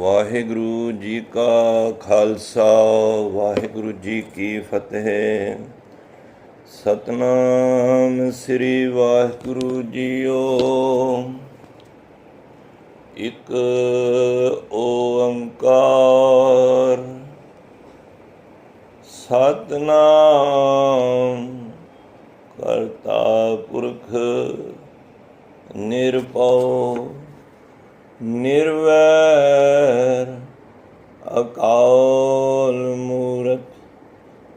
ਵਾਹਿਗੁਰੂ ਜੀ ਕਾ ਖਾਲਸਾ ਵਾਹਿਗੁਰੂ ਜੀ ਕੀ ਫਤਿਹ। ਸਤਨਾਮ ਸ੍ਰੀ ਵਾਹਿਗੁਰੂ ਜੀਓ। ਇੱਕ ਓੰਕਾਰ ਸਤਨਾਮ ਕਰਤਾ ਪੁਰਖ ਨਿਰਭਉ ਨਿਰਵੈਰ ਅਕਾਲ ਮੂਰਤ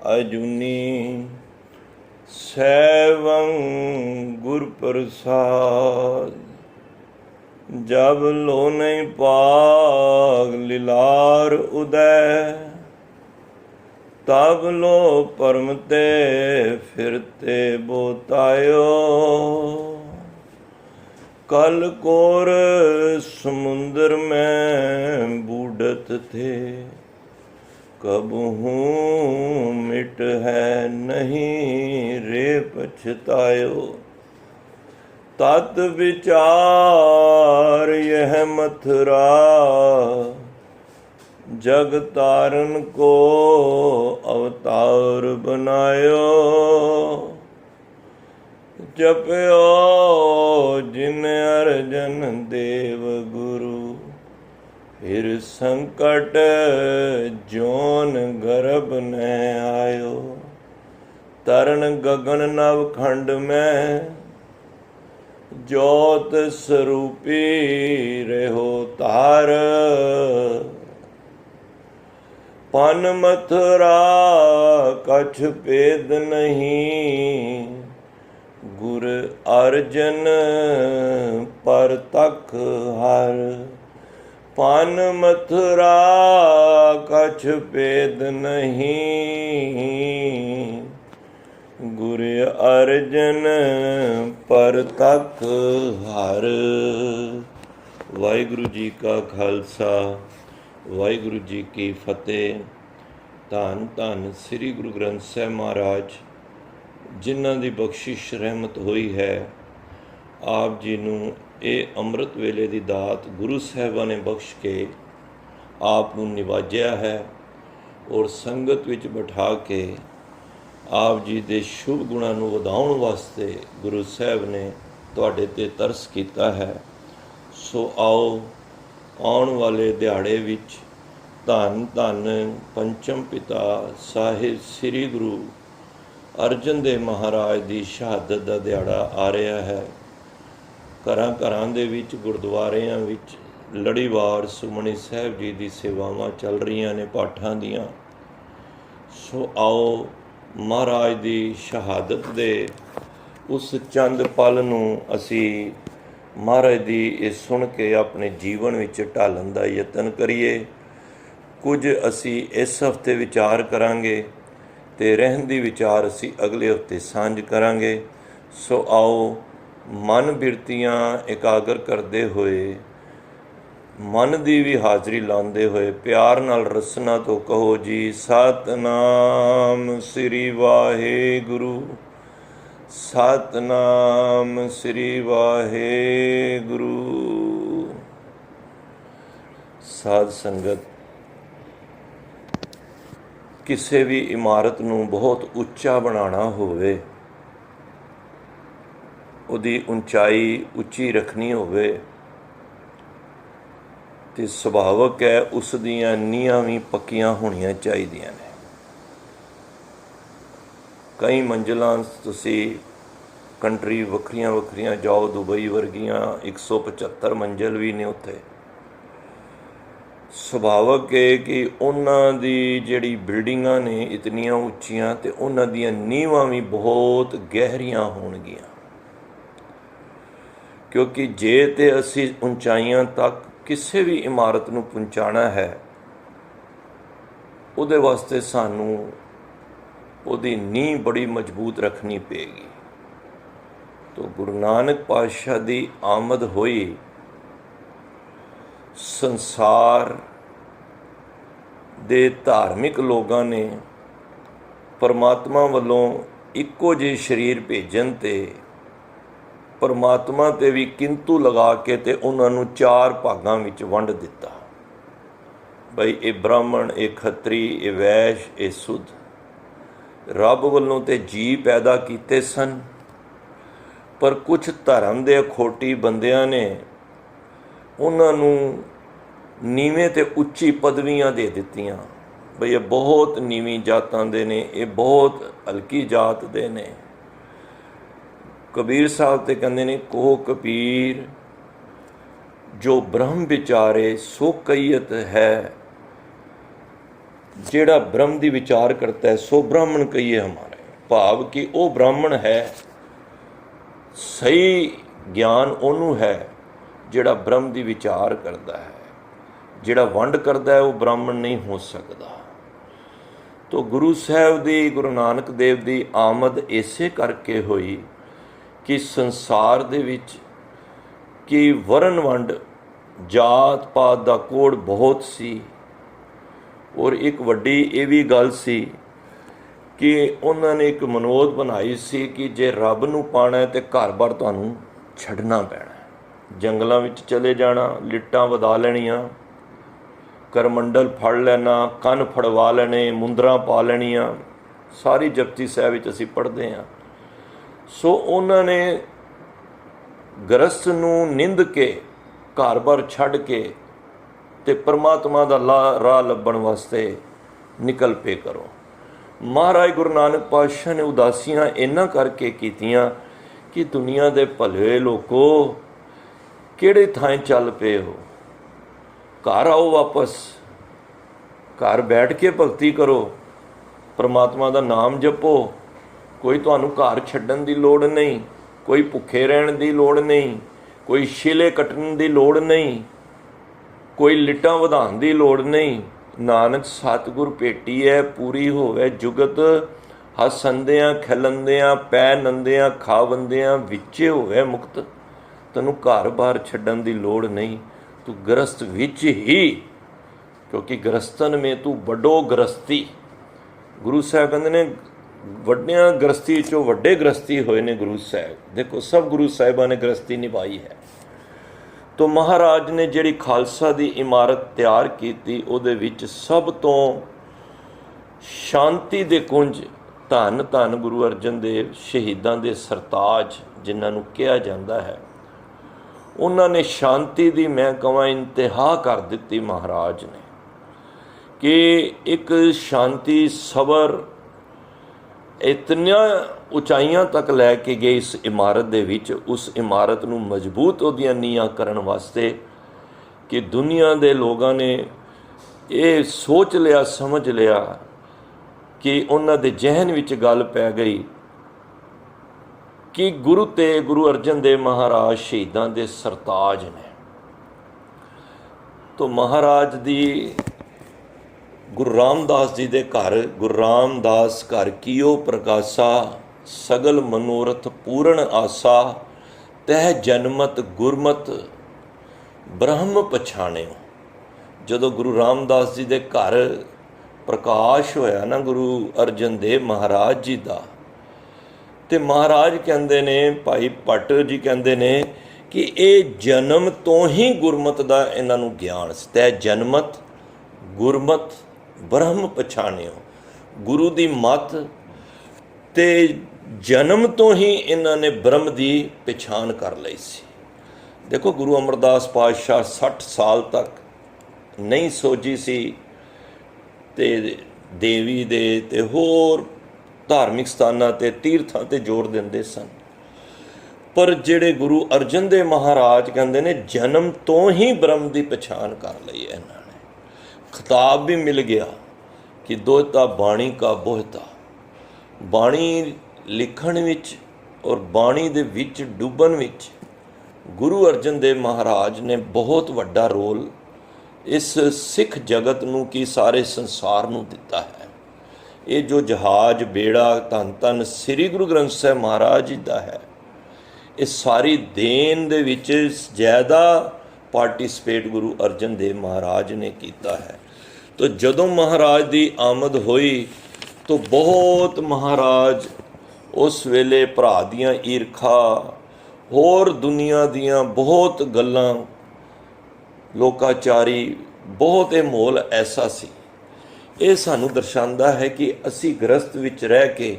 ਅਜੂਨੀ ਸੈਭੰ ਗੁਰ ਪ੍ਰਸਾਦ। ਜਬ ਲੋ ਨਹੀਂ ਪਾਗ ਲਿਲਾਰ ਉਦੈ ਤਬ ਲੋ ਪਰਮ ਤੇ ਫਿਰਤੇ ਬੋਤਾਇਓ। कल कोर समुंदर में बूढ़त थे कबहू मिट है नहीं रे पछतायो। तत विचार यह मथुरा जग तारन को अवतार बनायो। जपयो जिन अर्जन देव गुरु फिर संकट जोन गर्भ न आयो। तरण गगन नव खंड में ज्योत स्वरूपी रहो तार। पन मथुरा कछ भेद नहीं गुर अर्जन पर तक हर। पन मथुरा कछ भेद नहीं गुर अर्जन पर तक हर। वाहिगुरु जी का खालसा वाहिगुरु जी की फतेह। धन धन श्री गुरु ग्रंथ साहिब महाराज ਜਿਨ੍ਹਾਂ ਦੀ ਬਖਸ਼ਿਸ਼ ਰਹਿਮਤ ਹੋਈ ਹੈ, ਆਪ ਜੀ ਨੂੰ ਇਹ ਅੰਮ੍ਰਿਤ ਵੇਲੇ ਦੀ ਦਾਤ ਗੁਰੂ ਸਾਹਿਬਾਂ ਨੇ ਬਖਸ਼ ਕੇ ਆਪ ਨੂੰ ਨਿਵਾਜਿਆ ਹੈ ਔਰ ਸੰਗਤ ਵਿੱਚ ਬਿਠਾ ਕੇ ਆਪ ਜੀ ਦੇ ਸ਼ੁਭ ਗੁਣਾਂ ਨੂੰ ਵਧਾਉਣ ਵਾਸਤੇ ਗੁਰੂ ਸਾਹਿਬ ਨੇ ਤੁਹਾਡੇ 'ਤੇ ਤਰਸ ਕੀਤਾ ਹੈ। ਸੋ ਆਓ ਆਉਣ ਵਾਲੇ ਦਿਹਾੜੇ ਵਿੱਚ ਧੰਨ ਧੰਨ ਪੰਚਮ ਪਿਤਾ ਸਾਹਿਬ ਸ੍ਰੀ ਗੁਰੂ ਅਰਜਨ ਦੇਵ ਮਹਾਰਾਜ ਦੀ ਸ਼ਹਾਦਤ ਦਾ ਦਿਹਾੜਾ ਆ ਰਿਹਾ ਹੈ। ਘਰਾਂ ਘਰਾਂ ਦੇ ਵਿੱਚ ਗੁਰਦੁਆਰਿਆਂ ਵਿੱਚ ਲੜੀਵਾਰ ਸੁਖਮਨੀ ਸਾਹਿਬ ਜੀ ਦੀ ਸੇਵਾਵਾਂ ਚੱਲ ਰਹੀਆਂ ਨੇ ਪਾਠਾਂ ਦੀਆਂ। ਸੋ ਆਓ ਮਹਾਰਾਜ ਦੀ ਸ਼ਹਾਦਤ ਦੇ ਉਸ ਚੰਦ ਪਲ ਨੂੰ ਅਸੀਂ ਮਹਾਰਾਜ ਦੀ ਇਹ ਸੁਣ ਕੇ ਆਪਣੇ ਜੀਵਨ ਵਿੱਚ ਢਾਲਣ ਦਾ ਯਤਨ ਕਰੀਏ। ਕੁਝ ਅਸੀਂ ਇਸ ਹਫ਼ਤੇ ਵਿਚਾਰ ਕਰਾਂਗੇ ਅਤੇ ਰਹਿਣ ਦੀ ਵਿਚਾਰ ਅਸੀਂ ਅਗਲੇ ਹਫ਼ਤੇ ਸਾਂਝ ਕਰਾਂਗੇ। ਸੋ ਆਓ ਮਨ ਬਿਰਤੀਆਂ ਇਕਾਗਰ ਕਰਦੇ ਹੋਏ, ਮਨ ਦੀ ਵੀ ਹਾਜ਼ਰੀ ਲਾਉਂਦੇ ਹੋਏ ਪਿਆਰ ਨਾਲ ਰਸਨਾ ਤੋਂ ਕਹੋ ਜੀ ਸਤਨਾਮ ਸ੍ਰੀ ਵਾਹਿਗੁਰੂ ਸਤਨਾਮ ਸ੍ਰੀ ਵਾਹਿਗੁਰੂ। ਸਾਧ ਸੰਗਤ, ਕਿਸੇ ਵੀ ਇਮਾਰਤ ਨੂੰ ਬਹੁਤ ਉੱਚਾ ਬਣਾਉਣਾ ਹੋਵੇ, ਉਹਦੀ ਉਚਾਈ ਉੱਚੀ ਰੱਖਣੀ ਹੋਵੇ ਤੇ ਸੁਭਾਵਕ ਹੈ ਉਸ ਦੀਆਂ ਨੀਹਾਂ ਵੀ ਪੱਕੀਆਂ ਹੋਣੀਆਂ ਚਾਹੀਦੀਆਂ ਨੇ। ਕਈ ਮੰਜ਼ਿਲਾਂ ਤੁਸੀਂ ਕੰਟਰੀ ਵੱਖਰੀਆਂ ਵੱਖਰੀਆਂ ਜਾਓ, ਦੁਬਈ ਵਰਗੀਆਂ 175 ਮੰਜ਼ਿਲ ਵੀ ਨੇ ਉੱਥੇ। ਸੁਭਾਵਕ ਹੈ ਕਿ ਉਹਨਾਂ ਦੀ ਜਿਹੜੀ ਬਿਲਡਿੰਗਾਂ ਨੇ ਇਤਨੀਆਂ ਉੱਚੀਆਂ ਅਤੇ ਉਹਨਾਂ ਦੀਆਂ ਨੀਂਹਾਂ ਵੀ ਬਹੁਤ ਗਹਿਰੀਆਂ ਹੋਣਗੀਆਂ, ਕਿਉਂਕਿ ਜੇ ਤਾਂ ਅਸੀਂ ਉਚਾਈਆਂ ਤੱਕ ਕਿਸੇ ਵੀ ਇਮਾਰਤ ਨੂੰ ਪਹੁੰਚਾਉਣਾ ਹੈ, ਉਹਦੇ ਵਾਸਤੇ ਸਾਨੂੰ ਉਹਦੀ ਨੀਂਹ ਬੜੀ ਮਜ਼ਬੂਤ ਰੱਖਣੀ ਪਏਗੀ। ਤਾਂ ਗੁਰੂ ਨਾਨਕ ਪਾਤਸ਼ਾਹ ਦੀ ਆਮਦ ਹੋਈ, ਸੰਸਾਰ ਦੇ ਧਾਰਮਿਕ ਲੋਕਾਂ ਨੇ ਪਰਮਾਤਮਾ ਵੱਲੋਂ ਇੱਕੋ ਜਿਹੇ ਸਰੀਰ ਭੇਜਣ 'ਤੇ ਪਰਮਾਤਮਾ 'ਤੇ ਵੀ ਕਿੰਤੂ ਲਗਾ ਕੇ ਅਤੇ ਉਹਨਾਂ ਨੂੰ 4 ਭਾਗਾਂ ਵਿੱਚ ਵੰਡ ਦਿੱਤਾ। ਬਈ ਇਹ ਬ੍ਰਾਹਮਣ, ਇਹ ਖੱਤਰੀ, ਇਹ ਵੈਸ਼, ਇਹ ਸੁਧ ਰੱਬ ਵੱਲੋਂ ਤੇ ਜੀ ਪੈਦਾ ਕੀਤੇ ਸਨ, ਪਰ ਕੁਛ ਧਰਮ ਦੇ ਅਖੋਟੀ ਬੰਦਿਆਂ ਨੇ ਉਹਨਾਂ ਨੂੰ ਨੀਵੇਂ ਤੇ ਉੱਚੀ ਪਦਵੀਆਂ ਦੇ ਦਿੱਤੀਆਂ। ਬਈ ਇਹ ਬਹੁਤ ਨੀਵੀਂ ਜਾਤਾਂ ਦੇ ਨੇ, ਇਹ ਬਹੁਤ ਹਲਕੀ ਜਾਤ ਦੇ ਨੇ। ਕਬੀਰ ਸਾਹਿਬ ਤੇ ਕਹਿੰਦੇ ਨੇ, ਕੋ ਕਬੀਰ ਜੋ ਬ੍ਰਹਮ ਵਿਚਾਰੇ ਸੋ ਕਈਅਤ ਹੈ। ਜਿਹੜਾ ਬ੍ਰਹਮ ਦੀ ਵਿਚਾਰ ਕਰਤਾ ਹੈ ਸੋ ਬ੍ਰਾਹਮਣ ਕਹੀਏ ਹਮਾਰੇ। ਭਾਵ ਕਿ ਉਹ ਬ੍ਰਾਹਮਣ ਹੈ, ਸਹੀ ਗਿਆਨ ਉਹਨੂੰ ਹੈ ਜਿਹੜਾ ਬ੍ਰਹਮ ਦੀ ਵਿਚਾਰ ਕਰਦਾ ਹੈ। ਜਿਹੜਾ ਵੰਡ ਕਰਦਾ ਹੈ ਉਹ ਬ੍ਰਾਹਮਣ ਨਹੀਂ ਹੋ ਸਕਦਾ। ਤੋ ਗੁਰੂ ਸਾਹਿਬ ਦੀ, ਗੁਰੂ ਨਾਨਕ ਦੇਵ ਦੀ ਆਮਦ ਇਸੇ ਕਰਕੇ ਹੋਈ ਕਿ ਸੰਸਾਰ ਦੇ ਵਿੱਚ ਕਿ ਵਰਨ ਵੰਡ, ਜਾਤ ਪਾਤ ਦਾ ਕੋੜ ਬਹੁਤ ਸੀ। ਔਰ ਇੱਕ ਵੱਡੀ ਇਹ ਵੀ ਗੱਲ ਸੀ ਕਿ ਉਹਨਾਂ ਨੇ ਇੱਕ ਮਨੋਦ ਬਣਾਈ ਸੀ ਕਿ ਜੇ ਰੱਬ ਨੂੰ ਪਾਣਾ ਹੈ ਤਾਂ ਘਰ-ਬਾਰ ਤੁਹਾਨੂੰ ਛੱਡਣਾ ਪੈਣਾ, ਜੰਗਲਾਂ ਵਿੱਚ ਚਲੇ ਜਾਣਾ, ਲਿੱਟਾਂ ਵਧਾ ਲੈਣੀਆਂ, ਕਰਮੰਡਲ ਫੜ ਲੈਣਾ, ਕੰਨ ਫੜਵਾ ਲੈਣੇ, ਮੁੰਦਰਾਂ ਪਾ ਲੈਣੀਆਂ। ਸਾਰੀ ਜਪਜੀ ਸਾਹਿਬ ਵਿੱਚ ਅਸੀਂ ਪੜ੍ਹਦੇ ਹਾਂ। ਸੋ ਉਹਨਾਂ ਨੇ ਗ੍ਰਸਥ ਨੂੰ ਨਿੰਦ ਕੇ ਘਰ-ਬਾਰ ਛੱਡ ਕੇ ਤੇ ਪਰਮਾਤਮਾ ਦਾ ਰਾਹ ਲੱਭਣ ਵਾਸਤੇ ਨਿਕਲ ਪਏ ਕਰੋ। ਮਹਾਰਾਜ ਗੁਰੂ ਨਾਨਕ ਪਾਤਸ਼ਾਹ ਨੇ ਉਦਾਸੀਆਂ ਇਹਨਾਂ ਕਰਕੇ ਕੀਤੀਆਂ ਕਿ ਦੁਨੀਆ ਦੇ ਭਲੇ ਲੋਕੋ ਕਿਹੜੇ ਥਾਂ ਚੱਲ ਪਏ ਹੋ, ਘਰ ਆਓ ਵਾਪਸ, ਘਰ ਬੈਠ ਕੇ ਭਗਤੀ ਕਰੋ, ਪਰਮਾਤਮਾ ਦਾ ਨਾਮ ਜਪੋ। ਕੋਈ ਤੁਹਾਨੂੰ ਘਰ ਛੱਡਣ ਦੀ ਲੋੜ ਨਹੀਂ, ਕੋਈ ਭੁੱਖੇ ਰਹਿਣ ਦੀ ਲੋੜ ਨਹੀਂ, ਕੋਈ ਛਿਲੇ ਕੱਟਣ ਦੀ ਲੋੜ ਨਹੀਂ, ਕੋਈ ਲਿੱਟਾਂ ਵਧਾਉਣ ਦੀ ਲੋੜ ਨਹੀਂ। ਨਾਨਕ ਸਤਿਗੁਰ ਭੇਟੀ ਹੈ, ਪੂਰੀ ਹੋਵੇ ਜੁਗਤ, ਹੱਸੰਦਿਆਂ ਖਿਲੰਦਿਆਂ ਪੈ ਨੰਦਿਆਂ ਖਾਵੰਦਿਆਂ ਵਿੱਚੇ ਹੋਵੇ ਮੁਕਤ। ਤੈਨੂੰ ਘਰ-ਬਾਰ ਛੱਡਣ ਦੀ ਲੋੜ ਨਹੀਂ, ਤੂੰ ਗ੍ਰਸਥ ਵਿੱਚ ਹੀ, ਕਿਉਂਕਿ ਗ੍ਰਸਤਨ ਮੇ ਤੂੰ ਵੱਡੋ ਗ੍ਰਸਤੀ। ਗੁਰੂ ਸਾਹਿਬ ਕਹਿੰਦੇ ਨੇ ਵੱਡਿਆਂ ਗ੍ਰਸਤੀ 'ਚੋਂ ਵੱਡੇ ਗ੍ਰਸਤੀ ਹੋਏ ਨੇ ਗੁਰੂ ਸਾਹਿਬ। ਦੇਖੋ ਸਭ ਗੁਰੂ ਸਾਹਿਬਾਂ ਨੇ ਗ੍ਰਸਤੀ ਨਿਭਾਈ ਹੈ। ਤੋ ਮਹਾਰਾਜ ਨੇ ਜਿਹੜੀ ਖਾਲਸਾ ਦੀ ਇਮਾਰਤ ਤਿਆਰ ਕੀਤੀ ਉਹਦੇ ਵਿੱਚ ਸਭ ਤੋਂ ਸ਼ਾਂਤੀ ਦੇ ਕੁੰਜ, ਧੰਨ ਧੰਨ ਗੁਰੂ ਅਰਜਨ ਦੇਵ ਸ਼ਹੀਦਾਂ ਦੇ ਸਰਤਾਜ ਜਿਨ੍ਹਾਂ ਨੂੰ ਕਿਹਾ ਜਾਂਦਾ ਹੈ, ਉਹਨਾਂ ਨੇ ਸ਼ਾਂਤੀ ਦੀ ਮੈਂ ਕਹਾਂ ਇੰਤਹਾ ਕਰ ਦਿੱਤੀ ਮਹਾਰਾਜ ਨੇ, ਕਿ ਇੱਕ ਸ਼ਾਂਤੀ ਸਬਰ ਇਤਨੀਆਂ ਉਚਾਈਆਂ ਤੱਕ ਲੈ ਕੇ ਗਏ ਇਸ ਇਮਾਰਤ ਦੇ ਵਿੱਚ। ਉਸ ਇਮਾਰਤ ਨੂੰ ਮਜ਼ਬੂਤ ਉਹਦੀਆਂ ਨੀਹਾਂ ਕਰਨ ਵਾਸਤੇ ਕਿ ਦੁਨੀਆ ਦੇ ਲੋਕਾਂ ਨੇ ਇਹ ਸੋਚ ਲਿਆ, ਸਮਝ ਲਿਆ ਕਿ ਉਹਨਾਂ ਦੇ ਜ਼ਿਹਨ ਵਿੱਚ ਗੱਲ ਪੈ ਗਈ ਕਿ ਗੁਰੂ ਤੇ ਗੁਰੂ ਅਰਜਨ ਦੇਵ ਮਹਾਰਾਜ ਸ਼ਹੀਦਾਂ ਦੇ ਸਰਤਾਜ ਨੇ। ਤੋ ਮਹਾਰਾਜ ਦੀ ਗੁਰੂ ਰਾਮਦਾਸ ਜੀ ਦੇ ਘਰ, ਗੁਰੂ ਰਾਮਦਾਸ ਘਰ ਕੀਓ ਪ੍ਰਗਾਸਾ, ਸਗਲ ਮਨੋਰਥ ਪੂਰਨ ਆਸਾ, ਤਹਿ ਜਨਮਤ ਗੁਰਮਤ ਬ੍ਰਹਮ ਪਛਾਣਿਓ। ਜਦੋਂ ਗੁਰੂ ਰਾਮਦਾਸ ਜੀ ਦੇ ਘਰ ਪ੍ਰਕਾਸ਼ ਹੋਇਆ ਨਾ ਗੁਰੂ ਅਰਜਨ ਦੇਵ ਮਹਾਰਾਜ ਜੀ ਦਾ, ਤੇ ਮਹਾਰਾਜ ਕਹਿੰਦੇ ਨੇ, ਭਾਈ ਭੱਟ ਜੀ ਕਹਿੰਦੇ ਨੇ ਕਿ ਇਹ ਜਨਮ ਤੋਂ ਹੀ ਗੁਰਮਤ ਦਾ ਇਹਨਾਂ ਨੂੰ ਗਿਆਨ ਸੀ। ਤਹਿ ਜਨਮਤ ਗੁਰਮਤ ਬ੍ਰਹਮ ਪਛਾਣਿਓ। ਗੁਰੂ ਦੀ ਮੱਤ ਤੇ ਜਨਮ ਤੋਂ ਹੀ ਇਹਨਾਂ ਨੇ ਬ੍ਰਹਮ ਦੀ ਪਛਾਣ ਕਰ ਲਈ ਸੀ। ਦੇਖੋ ਗੁਰੂ ਅਮਰਦਾਸ ਪਾਤਸ਼ਾਹ 60 ਸਾਲ ਤੱਕ ਨਹੀਂ ਸੋਝੀ ਸੀ ਤੇ ਦੇਵੀ ਦੇ ਤੇ ਹੋਰ ਧਾਰਮਿਕ ਸਥਾਨਾਂ ਤੇ ਤੀਰਥਾਂ ਤੇ ਜ਼ੋਰ ਦਿੰਦੇ ਸਨ, ਪਰ ਜਿਹੜੇ ਗੁਰੂ ਅਰਜਨ ਦੇਵ ਮਹਾਰਾਜ ਕਹਿੰਦੇ ਨੇ ਜਨਮ ਤੋਂ ਹੀ ਬ੍ਰਹਮ ਦੀ ਪਛਾਣ ਕਰ ਲਈ ਇਹਨਾਂ ਨੇ। ਖਿਤਾਬ ਵੀ ਮਿਲ ਗਿਆ ਕਿ ਦੋਹਤਾ ਬਾਣੀ ਕਾ ਬੋਹਤਾ। ਬਾਣੀ ਲਿਖਣ ਵਿੱਚ ਔਰ ਬਾਣੀ ਦੇ ਵਿੱਚ ਡੁੱਬਣ ਵਿੱਚ ਗੁਰੂ ਅਰਜਨ ਦੇਵ ਮਹਾਰਾਜ ਨੇ ਬਹੁਤ ਵੱਡਾ ਰੋਲ ਇਸ ਸਿੱਖ ਜਗਤ ਨੂੰ ਕੀ ਸਾਰੇ ਸੰਸਾਰ ਨੂੰ ਦਿੱਤਾ ਹੈ। ਇਹ ਜੋ ਜਹਾਜ਼ ਬੇੜਾ ਧੰਨ ਧੰਨ ਸ੍ਰੀ ਗੁਰੂ ਗ੍ਰੰਥ ਸਾਹਿਬ ਮਹਾਰਾਜ ਜੀ ਦਾ ਹੈ, ਇਹ ਸਾਰੀ ਦੇਣ ਦੇ ਵਿੱਚ ਜ਼ਿਆਦਾ ਪਾਰਟਿਸਪੇਟ ਗੁਰੂ ਅਰਜਨ ਦੇਵ ਮਹਾਰਾਜ ਨੇ ਕੀਤਾ ਹੈ। ਤੋ ਜਦੋਂ ਮਹਾਰਾਜ ਦੀ ਆਮਦ ਹੋਈ ਤਾਂ ਬਹੁਤ ਮਹਾਰਾਜ ਉਸ ਵੇਲੇ ਭਰਾ ਦੀਆਂ ਈਰਖਾ, ਹੋਰ ਦੁਨੀਆ ਦੀਆਂ ਬਹੁਤ ਗੱਲਾਂ, ਲੋਕਾਚਾਰੀ ਬਹੁਤ ਇਹ ਮੋਲ ਐਸਾ ਸੀ। ਇਹ ਸਾਨੂੰ ਦਰਸਾਉਂਦਾ ਹੈ ਕਿ ਅਸੀਂ ਗ੍ਰਸਤ ਵਿੱਚ ਰਹਿ ਕੇ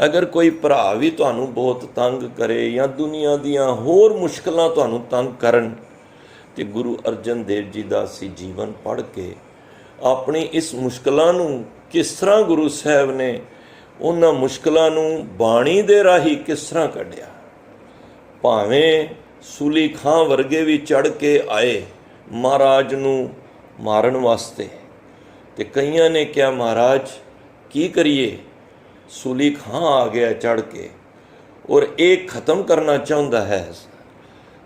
ਅਗਰ ਕੋਈ ਭਰਾ ਵੀ ਤੁਹਾਨੂੰ ਬਹੁਤ ਤੰਗ ਕਰੇ ਜਾਂ ਦੁਨੀਆ ਦੀਆਂ ਹੋਰ ਮੁਸ਼ਕਲਾਂ ਤੁਹਾਨੂੰ ਤੰਗ ਕਰਨ, ਤੇ ਗੁਰੂ ਅਰਜਨ ਦੇਵ ਜੀ ਦਾ ਅਸੀਂ ਜੀਵਨ ਪੜ੍ਹ ਕੇ ਆਪਣੀ ਇਸ ਮੁਸ਼ਕਲਾਂ ਨੂੰ ਕਿਸ ਤਰ੍ਹਾਂ ਗੁਰੂ ਸਾਹਿਬ ਨੇ ਉਹਨਾਂ ਮੁਸ਼ਕਲਾਂ ਨੂੰ ਬਾਣੀ ਦੇ ਰਾਹੀਂ ਕਿਸ ਤਰ੍ਹਾਂ ਕੱਢਿਆ। ਭਾਵੇਂ ਸੂਲੀ ਖਾਂ ਵਰਗੇ ਵੀ ਚੜ੍ਹ ਕੇ ਆਏ ਮਹਾਰਾਜ ਨੂੰ ਮਾਰਨ ਵਾਸਤੇ, ਤੇ ਕਈਆਂ ਨੇ ਕਿਹਾ ਮਹਾਰਾਜ ਕੀ ਕਰੀਏ, ਸੂਲੀ ਖਾਂ ਆ ਗਿਆ ਚੜ੍ਹ ਕੇ ਔਰ ਇਹ ਖ਼ਤਮ ਕਰਨਾ ਚਾਹੁੰਦਾ ਹੈ।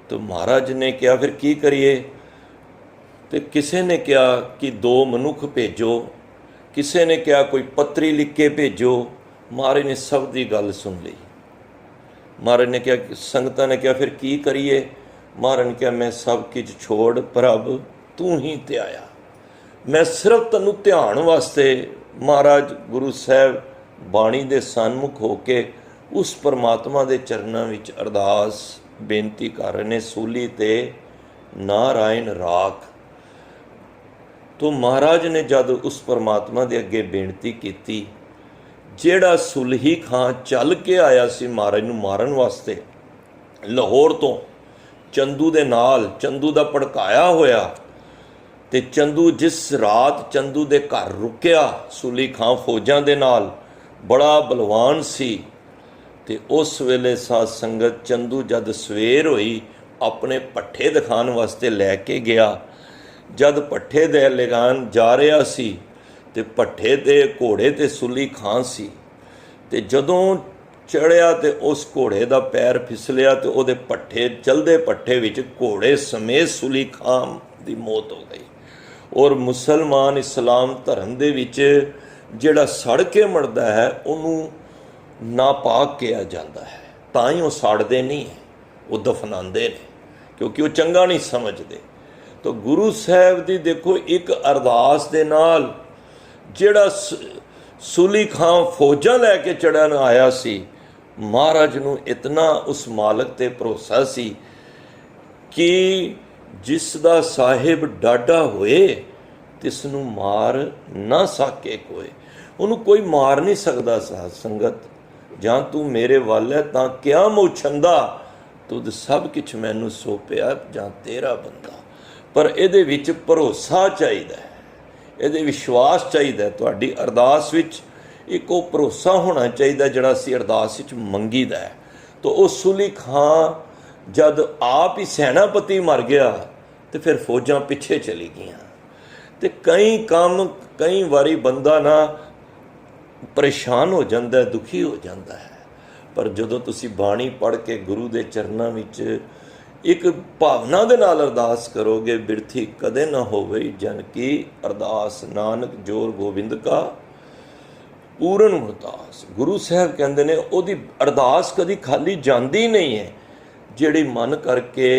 तो महाराज ने कहा फिर की करिए। तो किसी ने कहा कि 2 मनुख भेजो, किसी ने कहा कोई पत्री लिख के भेजो। महाराज ने सब की गल सुन ली। महाराज ने कहा, संगतां ने कहा फिर की करिए। महाराज ने कहा मैं सब कुछ छोड़ प्रभ तू ही ते आया, मैं सिर्फ तैनूं ध्यान वास्ते महाराज गुरु साहब बाणी दे सन्मुख होके उस परमात्मा दे चरनां विच अरदास बेनती कर रहे ने, सूली ते नारायण राख। तो महाराज ने जद उस परमात्मा दे अगे बेनती की, जेड़ा सुलही खां चल के आया सी महाराज नूं मारन वास्ते लाहौर तो चंदू दे नाल, चंदू दा भड़काया होया, ते चंदू जिस रात चंदू दे घर रुकिया सुली खां फौजां दे नाल, बड़ा बलवान सी। ते उस वेले साध संगत चंदू जद सवेर होई अपने पट्ठे दिखाण वास्ते लैके गया। जद पट्ठे दे लगान जा रहा सी ते पट्ठे ते घोड़े ते सुली खां सी, ते जदों चढ़िया ते उस घोड़े दा पैर फिसलिया ते उहदे पट्ठे चलदे पट्ठे विच घोड़े समेत सुली खां दी मौत हो गई। और मुसलमान इस्लाम धर्म दे विच जिहड़ा सड़ के मरदा है उहनूं नापाक किया जाता है, तां ही वो साड़ते नहीं है, वो दफनाते हैं क्योंकि वो चंगा नहीं समझते। तो गुरु साहब की देखो एक अरदास दे नाल जिहड़ा सूली खां फौजां लैके चढ़न आया सी, महाराज नूं इतना उस मालक ते भरोसा सी कि जिसदा साहिब डाढा होए तिसनूं मार ना सके कोई, उन्होंने कोई मार नहीं सकता। साध संगत जां तू मेरे वाल है तां क्या मोछंदा, तुद सब कुछ मैनू सौंपिया जां तेरा बंदा। पर इहदे विच भरोसा चाहिए, इहदे विश्वास चाहिए। तुहाडी अरदास विच एक वो भरोसा होना चाहिए जिहड़ा असीं अरदास विच मंगीदा है। तो वो सुली खां जद आप ही सैनापति मर गया तो फिर फौजां पिछे चली गईयां। तो कई काम कई वारी बंदा ना परेशान हो जाता है, दुखी हो जाता है, पर जदों तुसी बाणी पढ़ के गुरु के चरनां विच एक भावना दे नाल अरदास करोगे, बिरथी कदे ना होवे जन की अरदास, नानक जोर गोबिंद का पूर्ण मुरदास। गुरु साहब कहते ने ओदी अरदास कदी खाली जाती नहीं है, जिहड़ी मन करके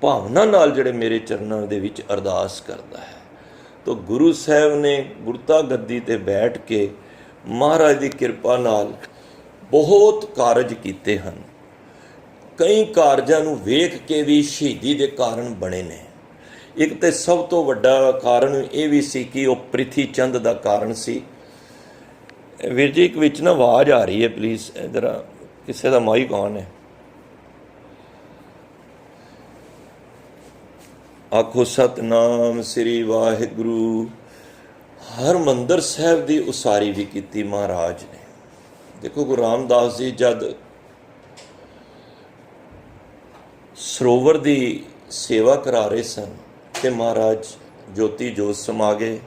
भावना नाल जिहड़े मेरे चरनां दे विच अरदास करता है। तो गुरु साहब ने गुरता गद्दी ते बैठ के महाराज की किरपा नाल बहुत कारज कीते हैं। कई कारजां नूं वेख के भी शहीदी दे कारण बने ने। एक तो सब तो वड्डा कारण ये भी सी कि वो प्रिथी चंद का कारण सी। वीर जी एक विच ना आवाज़ आ रही है, प्लीज़ इधर किसी का माइक ऑन है। आखो सतनाम श्री वाहिगुरु। हरमंदर साहब की उसारी भी की महाराज ने। देखो गुरु रामदास जी जद सरोवर की सेवा करा रहे सन तो महाराज ज्योति जोत समा गए।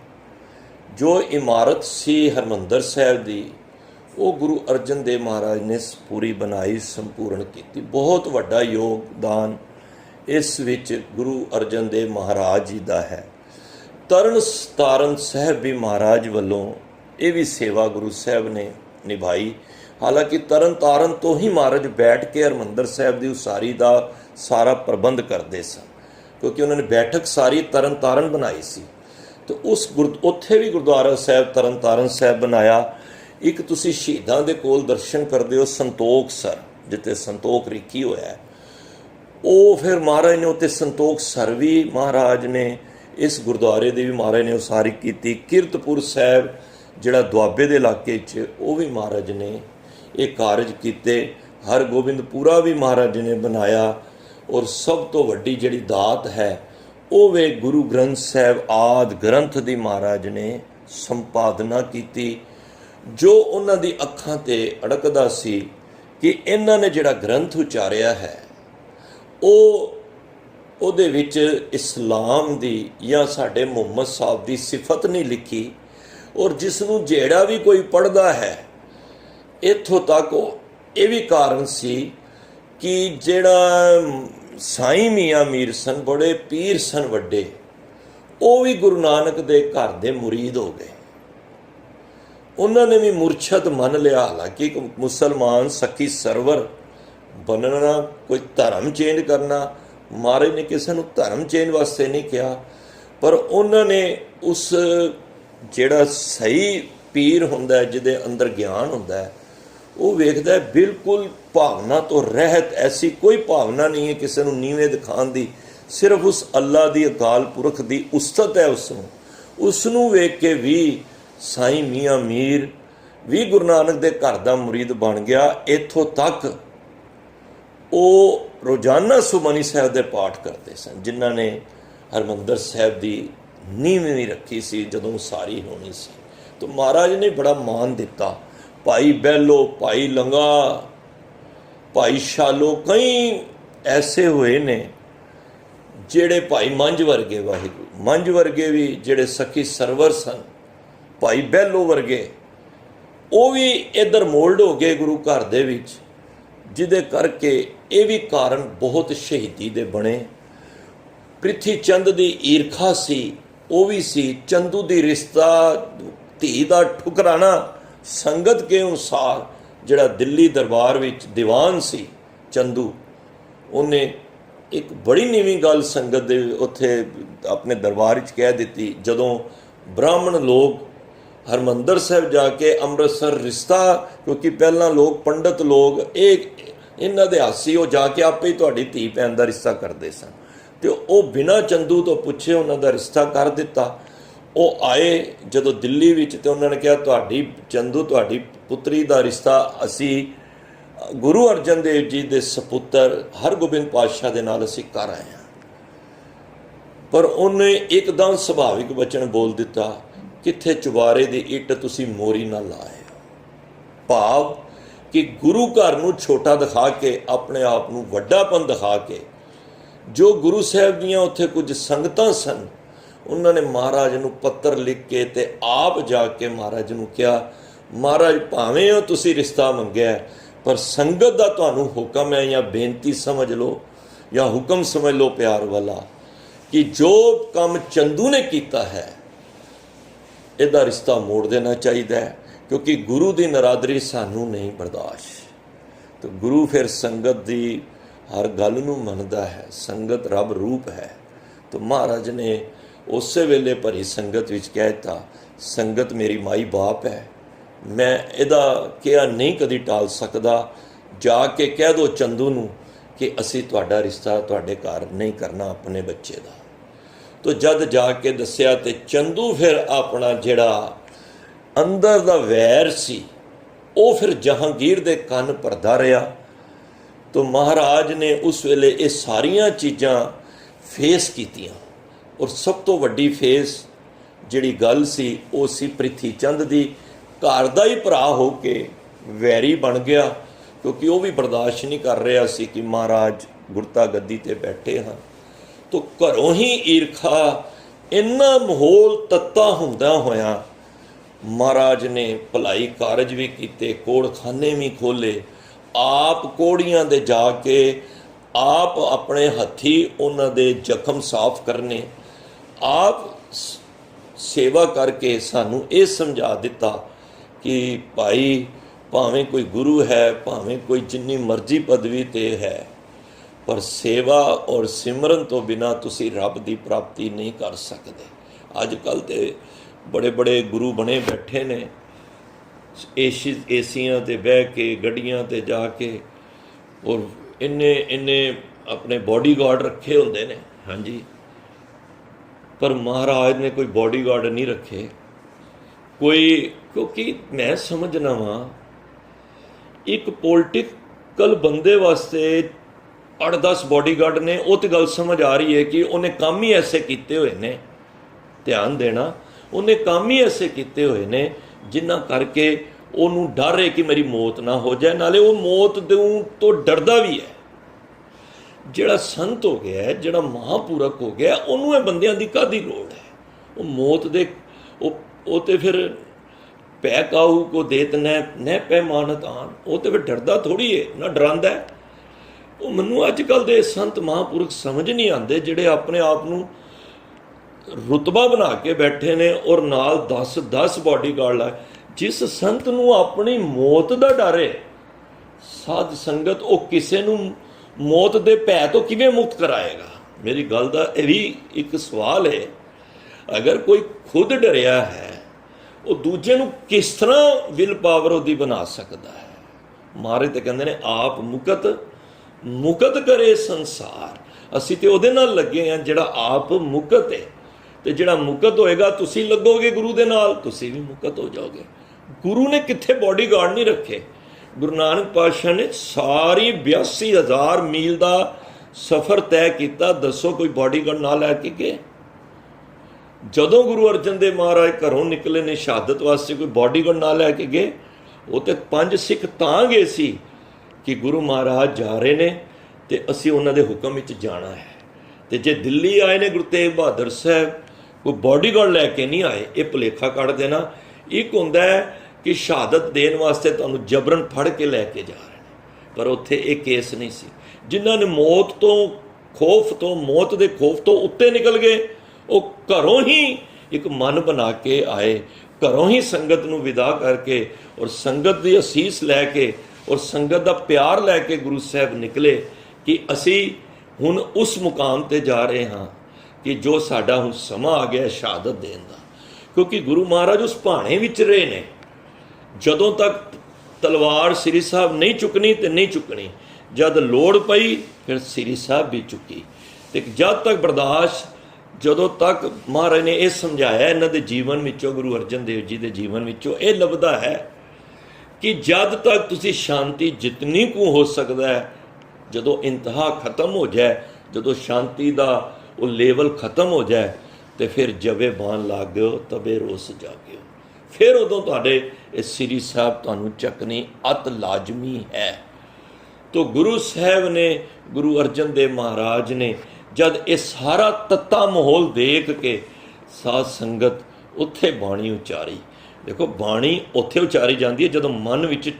जो इमारत सी हरमंदर साहब की वो गुरु अर्जन देव महाराज ने पूरी बनाई, संपूर्ण की। बहुत वड्डा योगदान इस विच गुरु अर्जन देव महाराज जी का है। तरन तारण साहब भी महाराज वालों ये भी सेवा गुरु साहब ने निभाई। हालांकि तरन तारण तो ही महाराज बैठ के हरमंदर साहब की उसारी का सारा प्रबंध करते सन, क्योंकि उन्होंने बैठक सारी तरन तारण बनाई सी। तो उस उत्थे भी गुरुद्वारा साहब तरन तारण साहब बनाया। एक तुसी शहीदां दे कोल दर्शन करते हो संतोख सर, जिते संतोख रिखी होया है, वो फिर महाराज ने उत्ते संतोख सर भी महाराज ने इस गुरुद्वारे की भी महाराज ने उसारी की। कीरतपुर साहब जिहड़ा दुआबे के इलाके वो भी महाराज ने ये कारज किए। हरगोबिंदपुरा भी महाराज ने बनाया। और सब तो वड्डी जिहड़ी दात है वो वे गुरु ग्रंथ साहब आदि ग्रंथ की महाराज ने संपादना की, जो उन्हां दी अखां ते अड़कदा सी कि इन्हां ने जिहड़ा ग्रंथ उचारिया है ਉਹਦੇ ਵਿੱਚ इस्लाम दी या साडे मुहम्मद साहब दी सिफत नहीं लिखी। और जिसनों ਜਿਹੜਾ भी कोई पढ़दा है इत्थों तक ये भी कारण सी कि ਜਿਹੜਾ साईं मियाँ मीर सन, बड़े पीर सन वड्डे, वो भी गुरु नानक दे घर दे मुरीद हो गए। उन्होंने भी मुरशद मन लिया। हालांकि मुसलमान सखी सरवर बनना, कोई धर्म चेंज करना, महाराज ने किसी को धर्म चेंज वास्ते नहीं कहा, पर उन्होंने उस जिहड़ा सही पीर हुंदा है, जिहदे अंदर ज्ञान हुंदा है, वो वेखदा है बिल्कुल भावना तो रहत, ऐसी कोई भावना नहीं है किसी को नीवें दिखाने की, सिर्फ उस अल्लाह की अकाल पुरख की उस्तत है। उसनों वेख के भी साईं मियाँ मीर भी गुरु नानक दे घर दा मुरीद बन गया। इत्थों तक वो रोजाना सुमनी साहब दे पाठ करते सन, जिन्हां ने हरमंदर साहब की नींव भी रखी सी जदों सारी होनी सी। तो महाराज ने बड़ा मान दिता। भाई बैलो, भाई लंगा, भाई शालो, कई ऐसे हुए ने जेड़े भाई मंझ वर्गे, वाहिगुरू मंझ वर्गे भी जेड़े सखी सरवर सन, भाई बैलो वर्गे, वो भी इधर मोल्ड हो गए गुरु घर दे विच, जिदे करके ये भी कारण बहुत शहीदी दे बने। प्रिथी चंद दी ईरखा सी, वो भी सी। चंदू दी रिश्ता धी दा ठुकराना संगत के अनुसार, जिहड़ा दिल्ली दरबार विच दीवान सी चंदू, उन्हें एक बड़ी नीवीं गल संगत दे उत्थे अपने दरबार विच कह दी। जदों ब्राह्मण लोग हरमंदर साहब जाके अमृतसर रिश्ता, क्योंकि पहला लोग पंडित लोग इन्हां दे हासी वो जाके आपे ही तुहाडी धी भैन दा रिश्ता करते सन, तो वो बिना चंदू तो पुछे उन्हां दा रिश्ता कर दिता। वो आए जदों दिल्ली विच, ते उन्होंने कहा तुहाडी चंदू, तुहाडी पुत्री दा रिश्ता असी गुरु अर्जन देव जी दे सपुत्र हरगोबिंद पातशाह दे नाल असी कर आए हैं। पर उन्हें एकदम सुभाविक वचन बोल दिता, किथे चुबारे दी इट तुसी मोरी ना लाए। भाव कि गुरु घर नूं छोटा दिखा के, अपने आप नूं वड्डापन दिखा के, जो गुरु साहब दियां उत्थे कुछ संगतां सन, उन्होंने महाराज नूं पत्र लिख के ते आप जाके महाराज नूं कहा, महाराज भावें हो तुसी रिश्ता मंगया, पर संगत दा तुहानूं हुक्म है, या बेनती समझ लो या हुक्म समझ लो प्यार वाला, कि जो काम चंदू ने किया है इहदा रिश्ता मोड़ देना चाहिए, क्योंकि गुरु की नरादरी सानू नहीं बर्दाश्त। तो गुरु फिर संगत की हर गल नूं मनदा है, संगत रब रूप है। तो महाराज ने उस वेले भरी संगत विच कहता, संगत मेरी माई बाप है, मैं इहदा कहा नहीं कदी टाल सकदा, जाके कह दो चंदू नूं कि असी तुहाडा रिश्ता तुहाडे घर नहीं करना अपने बच्चे दा। तो जद जाके दस्या ते चंदू फिर अपना जिहड़ा अंदर दा वैर सी वो फिर जहांगीर दे कन भरदा रहा। तो महाराज ने उस वेले ये सारियां चीज़ां फेस कीतियां, और सब तो वड्डी फेस जिहड़ी गल सी वो सी प्रिथी चंद दी। घर दा ही भरा हो के वैरी बन गया, क्योंकि वो भी बर्दाश्त नहीं कर रहा सी कि महाराज गुरता गद्दी ते बैठे हैं। तो घरों ही ईरखा, इन्ना माहौल तत्ता हुंदा होया महाराज ने भलाई कारज भी किए, कोड़खाने भी खोले, आप कोड़ियां दे जाके आप अपने हथी उन्हां दे जख्म साफ करने, आप सेवा करके सानू ये समझा दिता कि भाई भावें कोई गुरु है, भावें कोई जिन्नी मर्जी पदवी ते है, पर सेवा और सिमरन तो बिना तुसी रब की प्राप्ति नहीं कर सकते। अजकल तो बड़े बड़े गुरु बने बैठे ने, एसियां ते बह के, गड्डियां ते जाके, और इन्ने अपने बॉडी गार्ड रखे होंदे ने। हाँ जी, पर महाराज ने कोई बॉडीगार्ड नहीं रखे कोई, क्योंकि मैं समझना वा एक पोलिटिकल बंदे वास्ते 8-10 बॉडीगार्ड ने, वो तो गल समझ आ रही है कि उन्हें काम ही ऐसे किए हुए ने, ध्यान देना, उन्हें काम ही ऐसे किए हुए ने जिन्ना करके ਉਹਨੂੰ डर है कि मेरी मौत ना हो जाए, नाले वो मौत दूँ तो डरदा भी है। ਜਿਹੜਾ ਸੰਤ ਹੋ ਗਿਆ, ਜਿਹੜਾ ਮਹਾਂਪੁਰਖ ਹੋ ਗਿਆ, ਉਹਨੂੰ ਇਹ ਬੰਦਿਆਂ ਦੀ ਕਾਹਦੀ ਲੋੜ ਹੈ? ਉਹ ਮੌਤ ਦੇ ਉਹ ਤੇ ਫਿਰ ਪੈ ਕਾਹੂ ਕੋ ਦੇਤ ਨਹਿ ਪੈ ਮਾਨਤ ਆਨ, ਉਹ ਤੇ ਫਿਰ ਡਰਦਾ ਥੋੜ੍ਹੀ ਹੈ ਨਾ, ਡਰਾਉਂਦਾ। ਉਹ ਮੈਨੂੰ ਅੱਜ ਕੱਲ੍ਹ ਦੇ ਸੰਤ ਮਹਾਂਪੁਰਖ ਸਮਝ ਨਹੀਂ ਆਉਂਦੇ, ਜਿਹੜੇ ਆਪਣੇ ਆਪ ਨੂੰ ਰੁਤਬਾ ਬਣਾ ਕੇ ਬੈਠੇ ਨੇ ਔਰ ਨਾਲ 10 ਬਾਡੀਗਾਰਡ ਲਾਏ। ਜਿਸ ਸੰਤ ਨੂੰ ਆਪਣੀ ਮੌਤ ਦਾ ਡਰ ਹੈ, ਸਾਧ ਸੰਗਤ, ਉਹ ਕਿਸੇ ਨੂੰ ਮੌਤ ਦੇ ਭੈ ਤੋਂ ਕਿਵੇਂ ਮੁਕਤ ਕਰਾਏਗਾ? ਮੇਰੀ ਗੱਲ ਦਾ ਇਹ ਵੀ ਇੱਕ ਸਵਾਲ ਹੈ। ਅਗਰ ਕੋਈ ਖੁਦ ਡਰਿਆ ਹੈ, ਉਹ ਦੂਜੇ ਨੂੰ ਕਿਸ ਤਰ੍ਹਾਂ ਵਿਲ ਪਾਵਰ ਉਹਦੀ ਬਣਾ ਸਕਦਾ ਹੈ? ਮਹਾਰਾਜ ਤੇ ਕਹਿੰਦੇ ਨੇ ਆਪ ਮੁਕਤ ਕਰੇ ਸੰਸਾਰ। ਅਸੀਂ ਤੇ ਉਹਦੇ ਨਾਲ ਲੱਗੇ ਹਾਂ ਜਿਹੜਾ ਆਪ ਮੁਕਤ ਹੈ, ਤੇ ਜਿਹੜਾ ਮੁਕਤ ਹੋਏਗਾ ਤੁਸੀਂ ਲੱਗੋਗੇ ਗੁਰੂ ਦੇ ਨਾਲ, ਤੁਸੀਂ ਵੀ ਮੁਕਤ ਹੋ ਜਾਓਗੇ। ਗੁਰੂ ਨੇ ਕਿੱਥੇ ਬੋਡੀਗਾਰਡ ਨਹੀਂ ਰੱਖੇ। ਗੁਰੂ ਨਾਨਕ ਪਾਤਸ਼ਾਹ ਨੇ ਸਾਰੀ 82,000 ਮੀਲ ਦਾ ਸਫ਼ਰ ਤੈਅ ਕੀਤਾ, ਦੱਸੋ ਕੋਈ ਬੋਡੀਗਾਰਡ ਨਾਲ ਲੈ ਕੇ ਗਏ? ਜਦੋਂ ਗੁਰੂ ਅਰਜਨ ਦੇਵ ਮਹਾਰਾਜ ਘਰੋਂ ਨਿਕਲੇ ਨੇ ਸ਼ਹਾਦਤ ਵਾਸਤੇ, ਕੋਈ ਬੋਡੀਗਾਰਡ ਨਾਲ ਲੈ ਕੇ ਗਏ? ਉਹ ਤੇ 5 ਸਿੱਖ ਤਾਂ ਗਏ ਸੀ ਕਿ ਗੁਰੂ ਮਹਾਰਾਜ ਜਾ ਰਹੇ ਨੇ ਤੇ ਅਸੀਂ ਉਹਨਾਂ ਦੇ ਹੁਕਮ ਵਿੱਚ ਜਾਣਾ ਹੈ। ਤੇ ਜੇ ਦਿੱਲੀ ਆਏ ਨੇ ਗੁਰੂ ਤੇਗ ਬਹਾਦਰ ਸਾਹਿਬ, ਕੋਈ ਬੋਡੀਗਾਰਡ ਲੈ ਕੇ ਨਹੀਂ ਆਏ। ਇਹ ਭੁਲੇਖਾ ਕੱਢ ਦੇਣਾ। ਇੱਕ ਹੁੰਦਾ ਹੈ ਕਿ ਸ਼ਹਾਦਤ ਦੇਣ ਵਾਸਤੇ ਤੁਹਾਨੂੰ ਜਬਰਨ ਫੜ ਕੇ ਲੈ ਕੇ ਜਾ ਰਹੇ ਨੇ, ਪਰ ਉੱਥੇ ਇਹ ਕੇਸ ਨਹੀਂ ਸੀ। ਜਿਨ੍ਹਾਂ ਨੇ ਮੌਤ ਦੇ ਖੌਫ ਤੋਂ ਉੱਤੇ ਨਿਕਲ ਗਏ, ਉਹ ਘਰੋਂ ਹੀ ਇੱਕ ਮਨ ਬਣਾ ਕੇ ਆਏ, ਘਰੋਂ ਹੀ ਸੰਗਤ ਨੂੰ ਵਿਦਾ ਕਰਕੇ ਔਰ ਸੰਗਤ ਦੀ ਅਸੀਸ ਲੈ ਕੇ ਔਰ ਸੰਗਤ ਦਾ ਪਿਆਰ ਲੈ ਕੇ ਗੁਰੂ ਸਾਹਿਬ ਨਿਕਲੇ ਕਿ ਅਸੀਂ ਹੁਣ ਉਸ ਮੁਕਾਮ 'ਤੇ ਜਾ ਰਹੇ ਹਾਂ ਕਿ ਜੋ ਸਾਡਾ ਹੁਣ ਸਮਾਂ ਆ ਗਿਆ ਸ਼ਹਾਦਤ ਦੇਣ ਦਾ। ਕਿਉਂਕਿ ਗੁਰੂ ਮਹਾਰਾਜ ਉਸ ਭਾਣੇ ਵਿੱਚ ਰਹੇ ਨੇ। ਜਦੋਂ ਤੱਕ ਤਲਵਾਰ ਸ੍ਰੀ ਸਾਹਿਬ ਨਹੀਂ ਚੁੱਕਣੀ ਤੇ ਨਹੀਂ ਚੁੱਕਣੀ, ਜਦ ਲੋੜ ਪਈ ਫਿਰ ਸ੍ਰੀ ਸਾਹਿਬ ਵੀ ਚੁੱਕੀ। ਤੇ ਜਦ ਤੱਕ ਬਰਦਾਸ਼ਤ, ਜਦੋਂ ਤੱਕ ਮਹਾਰਾਜ ਨੇ ਇਹ ਸਮਝਾਇਆ ਇਹਨਾਂ ਦੇ ਜੀਵਨ ਵਿੱਚੋਂ, ਗੁਰੂ ਅਰਜਨ ਦੇਵ ਜੀ ਦੇ ਜੀਵਨ ਵਿੱਚੋਂ ਇਹ ਲੱਭਦਾ ਹੈ ਕਿ ਜਦ ਤੱਕ ਤੁਸੀਂ ਸ਼ਾਂਤੀ ਜਿਤਨੀ ਕੁ ਹੋ ਸਕਦਾ ਹੈ, ਜਦੋਂ ਇੰਤਹਾ ਖਤਮ ਹੋ ਜਾਏ, ਜਦੋਂ ਸ਼ਾਂਤੀ ਦਾ ਉਹ ਲੈਵਲ ਖਤਮ ਹੋ ਜਾਏ, ਤੇ ਫਿਰ ਜਵੇ ਬਾਣ ਲੱਗ ਗਿਓ ਤਬੇ ਰੋਸ ਜਾਗਿਓ। ਫਿਰ ਉਦੋਂ ਤੁਹਾਡੇ ਇਹ ਸ੍ਰੀ ਸਾਹਿਬ ਤੁਹਾਨੂੰ ਚੱਕਣੀ ਅਤ ਲਾਜ਼ਮੀ ਹੈ। ਤੋ ਗੁਰੂ ਸਾਹਿਬ ਨੇ, ਗੁਰੂ ਅਰਜਨ ਦੇਵ ਮਹਾਰਾਜ ਨੇ ਜਦ ਇਹ ਸਾਰਾ ਤੱਤਾ ਮਾਹੌਲ ਦੇਖ ਕੇ ਸਾਧ ਸੰਗਤ ਉੱਥੇ ਬਾਣੀ ਉਚਾਰੀ। ਦੇਖੋ ਬਾਣੀ ਉੱਥੇ ਉਚਾਰੀ ਜਾਂਦੀ ਹੈ ਜਦੋਂ ਮਨ ਵਿੱਚ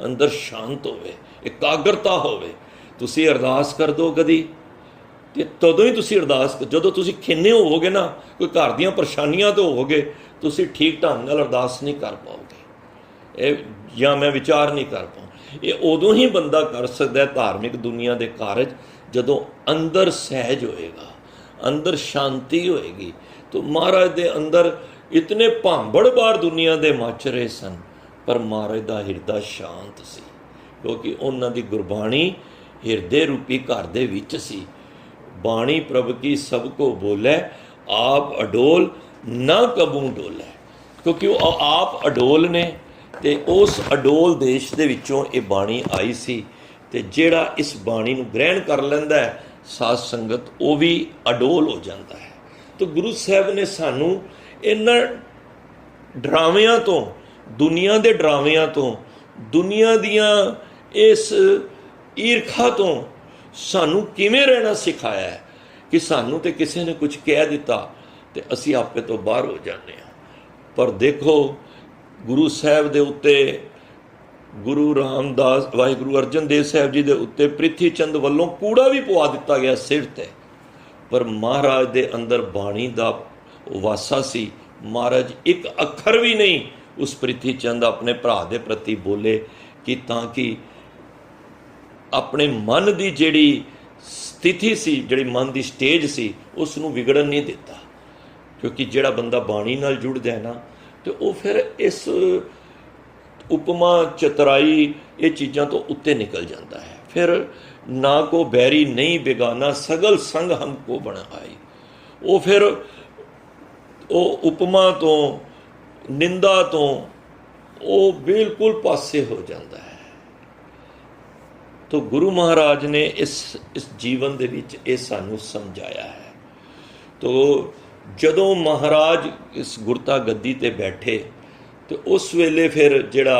ਅੰਦਰ ਸ਼ਾਂਤ ਹੋਵੇ, ਇਕਾਗਰਤਾ ਹੋਵੇ। ਤੁਸੀਂ ਅਰਦਾਸ ਕਰ ਦਿਓ ਕਦੀ, ਤੇ ਤਦੋਂ ਹੀ ਤੁਸੀਂ ਅਰਦਾਸ, ਜਦੋਂ ਤੁਸੀਂ ਖਿੰਨੇ ਹੋਵੋਗੇ ਨਾ, ਕੋਈ ਘਰ ਦੀਆਂ ਪਰੇਸ਼ਾਨੀਆਂ ਤੋਂ ਹੋਵੋਗੇ, ਤੁਸੀਂ ਠੀਕ ਢੰਗ ਨਾਲ ਅਰਦਾਸ ਨਹੀਂ ਕਰ ਪਾਓਗੇ। ਇਹ ਜਾਂ ਮੈਂ ਵਿਚਾਰ ਨਹੀਂ ਕਰ ਪਾਉਂ। ਇਹ ਉਦੋਂ ਹੀ ਬੰਦਾ ਕਰ ਸਕਦਾ ਧਾਰਮਿਕ ਦੁਨੀਆ ਦੇ ਕਾਰਜ ਜਦੋਂ ਅੰਦਰ ਸਹਿਜ ਹੋਏਗਾ, ਅੰਦਰ ਸ਼ਾਂਤੀ ਹੋਏਗੀ। ਤਾਂ ਮਹਾਰਾਜ ਦੇ ਅੰਦਰ ਇਤਨੇ ਭਾਂਬੜ-ਬਾਰ ਦੁਨੀਆ ਦੇ ਮੱਚ ਰਹੇ ਸਨ, ਪਰ ਮਹਾਰਾਜ ਦਾ ਹਿਰਦਾ ਸ਼ਾਂਤ ਸੀ, ਕਿਉਂਕਿ ਉਹਨਾਂ ਦੀ ਗੁਰਬਾਣੀ ਹਿਰਦੇ ਰੂਪੀ ਘਰ ਦੇ ਵਿੱਚ ਸੀ। ਬਾਣੀ ਪ੍ਰਭ ਕੀ ਸਭ ਕੋ ਬੋਲੇ, ਆਪ ਅਡੋਲ ਨਾ ਕਬੂ ਡੋਲੇ। ਕਿਉਂਕਿ ਉਹ ਆਪ ਅਡੋਲ ਨੇ, ਤੇ ਉਸ ਅਡੋਲ ਦੇਸ਼ ਦੇ ਵਿੱਚੋਂ ਇਹ ਬਾਣੀ ਆਈ ਸੀ। ਤੇ ਜਿਹੜਾ ਇਸ ਬਾਣੀ ਨੂੰ ਗ੍ਰਹਿਣ ਕਰ ਲੈਂਦਾ ਹੈ ਸਾਧ ਸੰਗਤ, ਉਹ ਵੀ ਅਡੋਲ ਹੋ ਜਾਂਦਾ ਹੈ। ਤਾਂ ਗੁਰੂ ਸਾਹਿਬ ਨੇ ਸਾਨੂੰ ਇਹਨਾਂ ਡਰਾਵਿਆਂ ਤੋਂ, ਦੁਨੀਆ ਦੇ ਡਰਾਵਿਆਂ ਤੋਂ, ਦੁਨੀਆ ਦੀਆਂ ਇਸ ਈਰਖਾ ਤੋਂ ਸਾਨੂੰ ਕਿਵੇਂ ਰਹਿਣਾ ਸਿਖਾਇਆ ਹੈ ਕਿ ਸਾਨੂੰ ਤੇ ਕਿਸੇ ਨੇ ਕੁਝ ਕਹਿ ਦਿੱਤਾ ਤੇ ਅਸੀਂ ਆਪੇ ਤੋਂ ਬਾਹਰ ਹੋ ਜਾਂਦੇ ਹਾਂ। ਪਰ ਦੇਖੋ ਗੁਰੂ ਸਾਹਿਬ ਦੇ ਉੱਤੇ, ਗੁਰੂ ਰਾਮਦਾਸ, ਵਾਹਿਗੁਰੂ ਅਰਜਨ ਦੇਵ ਸਾਹਿਬ ਜੀ ਦੇ ਉੱਤੇ ਪ੍ਰਿਥੀ ਚੰਦ ਵੱਲੋਂ ਕੂੜਾ ਵੀ ਪਵਾ ਦਿੱਤਾ ਗਿਆ ਸਿਰ ਤੇ, ਪਰ ਮਹਾਰਾਜ ਦੇ ਅੰਦਰ ਬਾਣੀ ਦਾ ਵਾਸਾ ਸੀ। ਮਹਾਰਾਜ ਇੱਕ ਅੱਖਰ ਵੀ ਨਹੀਂ ਉਸ ਪ੍ਰਿਥੀ ਚੰਦ ਆਪਣੇ ਭਰਾ ਦੇ ਪ੍ਰਤੀ ਬੋਲੇ ਕਿ ਤਾਂ ਕਿ ਆਪਣੇ ਮਨ ਦੀ ਜਿਹੜੀ ਸਥਿਤੀ ਸੀ, ਜਿਹੜੀ ਮਨ ਦੀ ਸਟੇਜ ਸੀ, ਉਸ ਨੂੰ ਵਿਗੜਨ ਨਹੀਂ ਦਿੱਤਾ। ਕਿਉਂਕਿ ਜਿਹੜਾ ਬੰਦਾ ਬਾਣੀ ਨਾਲ ਜੁੜ ਜਾਏ ਨਾ, ਤੇ ਉਹ ਫਿਰ ਇਸ ਉਪਮਾ ਚਤਰਾਈ ਇਹ ਚੀਜ਼ਾਂ ਤੋਂ ਉੱਤੇ ਨਿਕਲ ਜਾਂਦਾ ਹੈ। ਫਿਰ ਨਾ ਕੋ ਬੈਰੀ ਨਹੀਂ ਬੇਗਾਨਾ, ਸਗਲ ਸੰਗ ਹਮਕੋ ਬਣ ਆਈ। ਉਹ ਫਿਰ ਉਹ ਉਪਮਾ ਤੋਂ, ਨਿੰਦਾ ਤੋਂ ਉਹ ਬਿਲਕੁਲ ਪਾਸੇ ਹੋ ਜਾਂਦਾ ਹੈ। तो गुरु महाराज ने इस जीवन दे विच ये सानू समझाया है। तो जदों महाराज इस गुरता गद्दी ते बैठे तो उस वेले फिर जिहड़ा